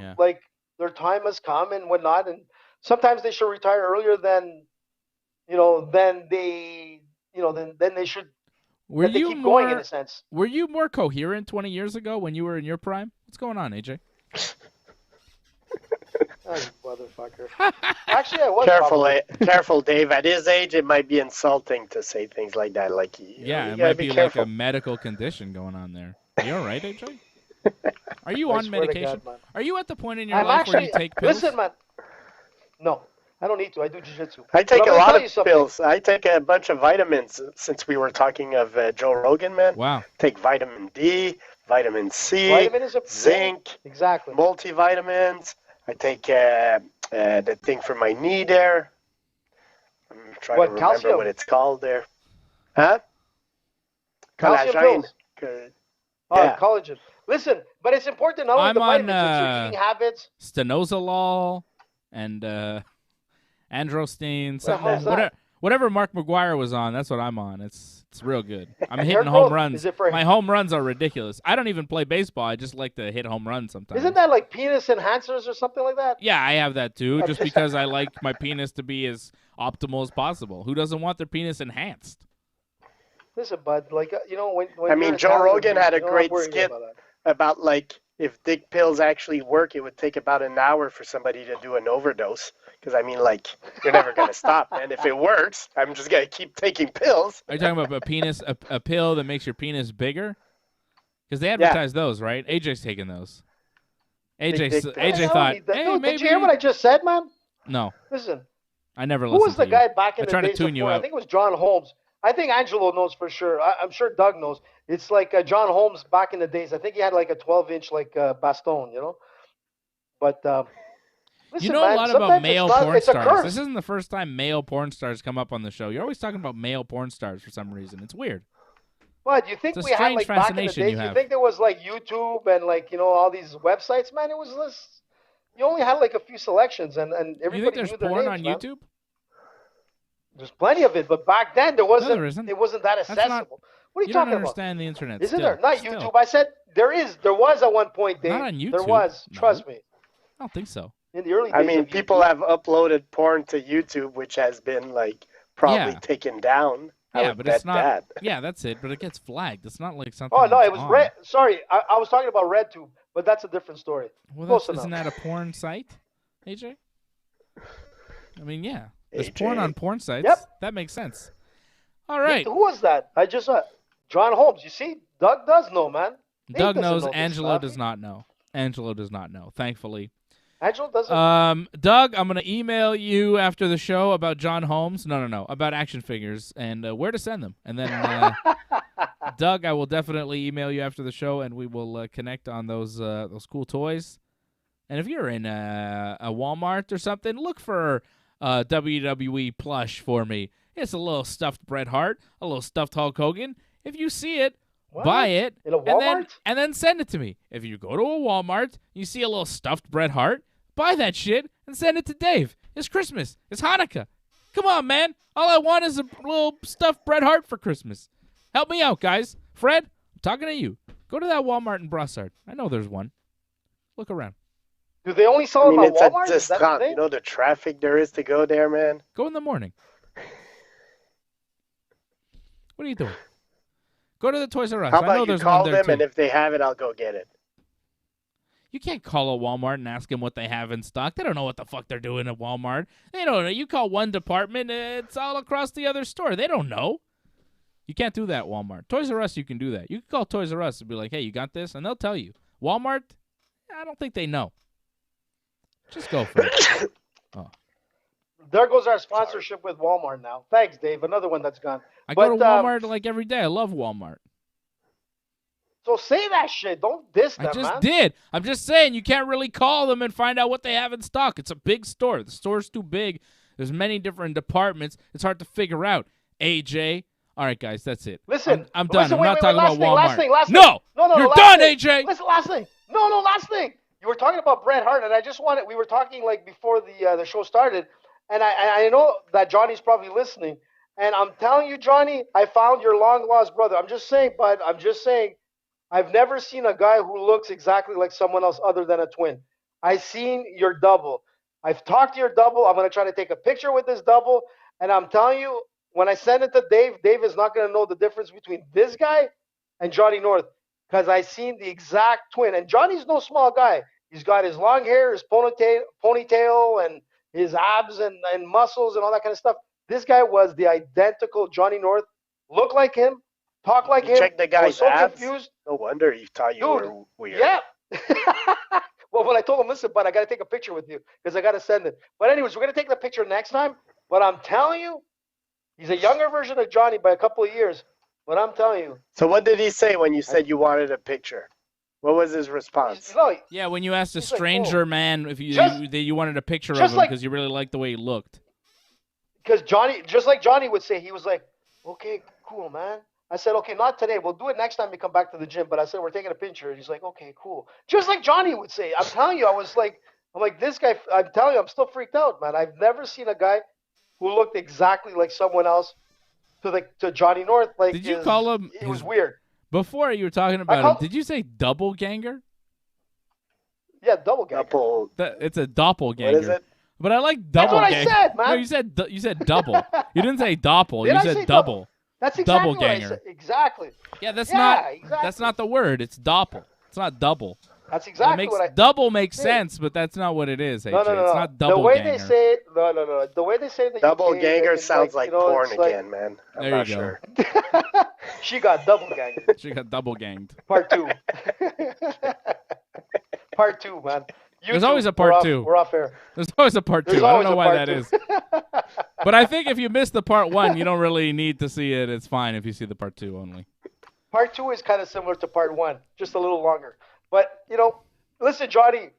Yeah. like their time has come and whatnot, and sometimes they should retire earlier than, than they, then they should. Were they you keep more? going in a sense? Were you more coherent 20 years ago when you were in your prime? What's going on, AJ? Oh, you motherfucker. Actually, I was. Careful, Dave. At his age, it might be insulting to say things like that. Like, Yeah, you it gotta might be be careful. like a medical condition going on there. Are you all right, AJ? Are you I on swear to medication? God, man. Are you at the point in your I'm life where actually. you take pills? Listen, man. No, I don't need to. I do jiu-jitsu. I take But a I'm gonna lot tell of you something. pills. I take a bunch of vitamins. Since we were talking of Joe Rogan, man. Wow. Take vitamin D, vitamin C, Vitamin is a zinc, Exactly. multivitamins. I take the thing for my knee there. I'm trying What, to remember calcium? what it's called there. Huh? Calcium Collagen. pills. Yeah. Collagen. Listen, but it's important not only I'm the on, vitamins, it's your eating habits. Stenozolol and androstenedione, What the hell is something. that? Whatever Mark McGuire was on, that's what I'm on. It's real good. I'm Hair hitting growth? home runs. Is it for- My home runs are ridiculous. I don't even play baseball. I just like to hit home runs sometimes. Isn't that like penis enhancers or something like that? Yeah, I have that too, just because I like my penis to be as optimal as possible. Who doesn't want their penis enhanced? Listen, bud, like, when I mean, you're Joe Italian, Rogan had a you're not great worried skit about that. about, like, if dick pills actually work, it would take about an hour for somebody to do an overdose. Because, I mean, like, you're never going to stop, man. If it works, I'm just going to keep taking pills. Are you talking about a penis, a pill that makes your penis bigger? Because they advertise those, right? AJ's taking those. AJ I don't thought, need that. hey, Dude, maybe. did you hear what I just said, man? No, Listen, I never who listened was the to guy you. back in I the try to days tune you before? I out. think it was John Holmes. I think Angelo knows for sure. I'm sure Doug knows. It's like John Holmes back in the days. I think he had like a 12-inch like baston, But listen, You know man, a lot sometimes about male it's not, porn it's a stars. curse. This isn't the first time male porn stars come up on the show. You're always talking about male porn stars for some reason. It's weird. What, you think It's a we had strange like back in the fascination days? you You have. think there was like YouTube and like all these websites, man? It was this. You only had like a few selections, and everybody You think there's knew their porn names, on man. YouTube? There's plenty of it, but back then there wasn't. there isn't. It wasn't that That's accessible. not- What are you You talking don't about? understand the internet. Isn't still. there? Not Still. YouTube. I said there is. There was at one point, Dave. Not on There YouTube. was. No. Trust me. I don't think so. In the early days. I mean, of people YouTube. have uploaded porn to YouTube, which has been, like, probably Yeah. taken down. I Yeah, would but bet it's not. that. Yeah, that's it. But it gets flagged. It's not like something. Oh no, that's it was on. Red. Sorry, I was talking about RedTube, but that's a different story. Well, Close isn't enough. that a porn site, AJ? I mean, yeah. There's AJ. porn on porn sites. Yep. That makes sense. All right. Who was that? I just saw John Holmes. You see, Doug does know, man. Dave Doug doesn't knows. know this Angelo stuff. does not know. Angelo does not know, thankfully. Angelo doesn't. Doug, I'm going to email you after the show about John Holmes. No, about action figures and where to send them. And then, Doug, I will definitely email you after the show, and we will connect on those cool toys. And if you're in a Walmart or something, look for WWE plush for me. It's a little stuffed Bret Hart, a little stuffed Hulk Hogan. If you see it, What? buy it, In a Walmart? and then send it to me. If you go to a Walmart, you see a little stuffed Bret Hart, buy that shit and send it to Dave. It's Christmas. It's Hanukkah. Come on, man. All I want is a little stuffed Bret Hart for Christmas. Help me out, guys. Fred, I'm talking to you. Go to that Walmart in Brossard. I know there's one. Look around. Do they only sell I mean, them it's at a Walmart? Is that the discount. thing? You know the traffic there is to go there, man. Go in the morning. What are you doing? Go to the Toys R Us. How I know about you there's call one there them, and too. if they have it, I'll go get it. You can't call a Walmart and ask them what they have in stock. They don't know what the fuck they're doing at Walmart. They don't know. You call one department, it's all across the other store. They don't know. You can't do that at Walmart. Toys R Us, you can do that. You can call Toys R Us and be like, hey, you got this? And they'll tell you. Walmart, I don't think they know. Just go for it. Oh. There goes our sponsorship with Walmart now. Thanks, Dave. Another one that's gone. I go to But, Walmart like every day. I love Walmart. So say that shit. Don't diss them, I just man. did. I'm just saying you can't really call them and find out what they have in stock. It's a big store. The store's too big. There's many different departments. It's hard to figure out. AJ. All right, guys, that's it. Listen, I'm done. Listen, I'm wait, not wait, talking last about thing, Walmart. Last thing, last thing. No, No, you're last done, thing. AJ. Listen, last thing. No, last thing. You were talking about Bret Hart, and I just wanted. We were talking like before the show started, and I know that Johnny's probably listening, and I'm telling you, Johnny, I found your long lost brother. I'm just saying, bud. I'm just saying. I've never seen a guy who looks exactly like someone else other than a twin. I've seen your double. I've talked to your double. I'm gonna try to take a picture with this double, and I'm telling you, when I send it to Dave, Dave is not gonna know the difference between this guy and Johnny North, because I seen the exact twin. And Johnny's no small guy. He's got his long hair, his ponytail, and his abs and muscles and all that kind of stuff. This guy was the identical Johnny North. Looked like him, talked like him. Check the I was guy's so abs. confused. No wonder he thought you Dude, were weird. Yeah. Well, when I told him, listen, but I got to take a picture with you because I got to send it. But anyways, we're going to take the picture next time. But I'm telling you, he's a younger version of Johnny by a couple of years. But I'm telling you. So what did he say when you said you wanted a picture? What was his response? No, Yeah, when you asked a He's like, stranger "Whoa." man if you wanted a picture of just him like- because you really liked the way he looked. because Johnny, just like Johnny would say, he was like, okay, cool, man. I said, okay, not today. We'll do it next time we come back to the gym. But I said, we're taking a picture. And he's like, okay, cool. Just like Johnny would say. I'm telling you, I'm like, this guy, I'm telling you, I'm still freaked out, man. I've never seen a guy who looked exactly like someone else to Johnny North. Like, Did you call him? It was weird. Before you were talking about him, did you say double ganger? Yeah, double ganger. Double. It's a doppelganger. What is it? But I like That's double what I ganger. said, man. No, you said double. You didn't say doppel. Did You I said say double. That's exactly what I Doppelganger. said. Exactly. Yeah, that's Yeah, not exactly. that's not the word. It's doppel. It's not double. That's That exactly makes what I. double makes Hey. sense, but that's not what it is. AJ. No. It's not double The way ganger. they say it, no. The way they say it in the Double UK, ganger it's sounds like you know, porn it's like- again, man. I'm There not you go. sure. She got double ganged. She got double ganged. Part 2. Part 2, man. There's always a part 2. We're off air. There's always a part 2. There's I don't always know a why part that 2. is. But I think if you missed the part 1, you don't really need to see it. It's fine if you see the part 2 only. Part 2 is kind of similar to part 1, just a little longer. But, listen, Johnny,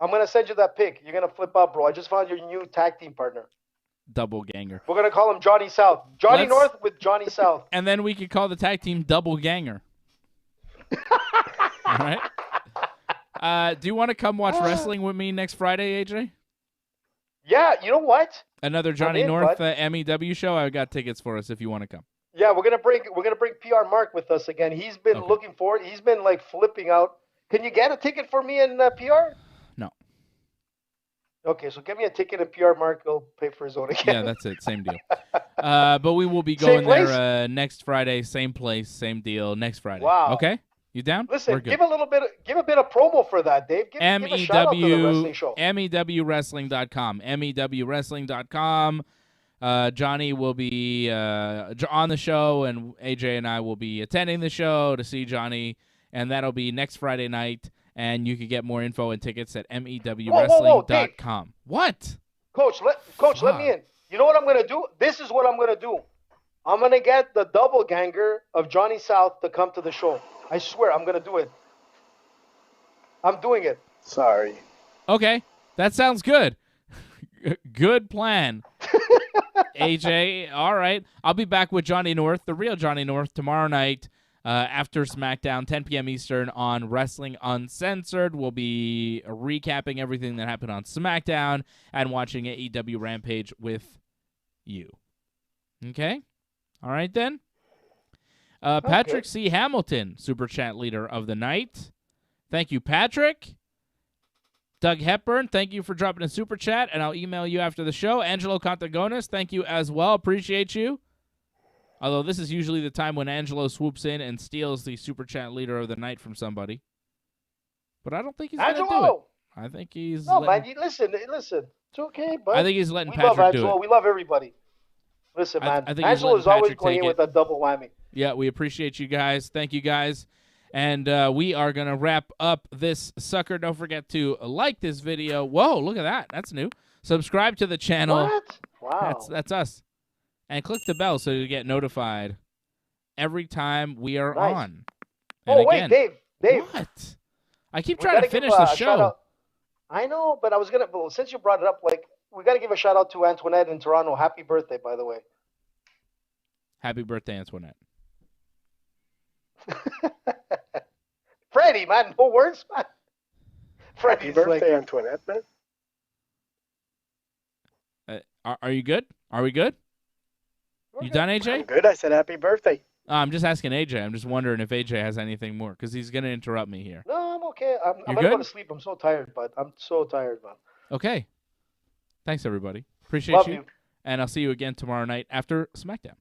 I'm going to send you that pic. You're going to flip out, bro. I just found your new tag team partner. Double ganger. We're going to call him Johnny South. Johnny Let's- North with Johnny South. And then we could call the tag team double ganger. All right. Do you want to come watch wrestling with me next Friday, AJ? Yeah, you know what? Another Johnny in, North bud. MEW show. I've got tickets for us if you want to come. Yeah, we're gonna bring PR Mark with us again. He's been Okay. looking forward. He's been like flipping out. Can you get a ticket for me and PR? No. Okay, so give me a ticket and PR Mark will pay for his own again. Yeah, that's it. Same deal. But we will be Same going place? there next Friday. Same place, same deal. Next Friday. Wow. Okay. You down? Listen, We're good. give a bit of promo for that, Dave. Give a shout out to the wrestling show. MEWwrestling.com. MEWwrestling.com. Johnny will be on the show, and AJ and I will be attending the show to see Johnny, and that'll be next Friday night. And you can get more info and tickets at mewwrestling.com. What? Coach, let me in. You know what I'm going to do? This is what I'm going to do. I'm going to get the double ganger of Johnny South to come to the show. I swear, I'm going to do it. I'm doing it. Sorry. Okay, that sounds good. Good plan. AJ, all right. I'll be back with Johnny North, the real Johnny North, tomorrow night after SmackDown, 10 p.m. Eastern on Wrestling Uncensored. We'll be recapping everything that happened on SmackDown and watching AEW Rampage with you. Okay? All right, then. Patrick C. Hamilton, Super Chat leader of the night. Thank you, Patrick. Doug Hepburn, thank you for dropping a Super Chat, and I'll email you after the show. Angelo Contagonis, thank you as well. Appreciate you. Although this is usually the time when Angelo swoops in and steals the Super Chat leader of the night from somebody. But I don't think he's going to do it. I think he's... No, man, listen. It's okay, but I think he's letting Patrick do Angelo. it. We love everybody. Listen, man. I think Angelo is always going in it. with a double whammy. Yeah, we appreciate you guys. Thank you, guys. And we are going to wrap up this sucker. Don't forget to like this video. Whoa, look at that. That's new. Subscribe to the channel. What? Wow. That's us. And click the bell so you get notified every time we are on. And wait, Dave. What? I keep trying to finish the show. I know, but I was going to, well, since you brought it up, like, we got to give a shout out to Antoinette in Toronto. Happy birthday, by the way. Happy birthday, Antoinette. Freddie, man, no words, man. Happy birthday, Antoinette, man. Are you good? Are we good? You done, AJ? I'm good. I said happy birthday. I'm just asking AJ. I'm just wondering if AJ has anything more, because he's going to interrupt me here. No, I'm okay. I'm going to go to sleep. I'm so tired, bud. I'm so tired, man. Okay. Thanks, everybody. Appreciate Love you. And I'll see you again tomorrow night after SmackDown.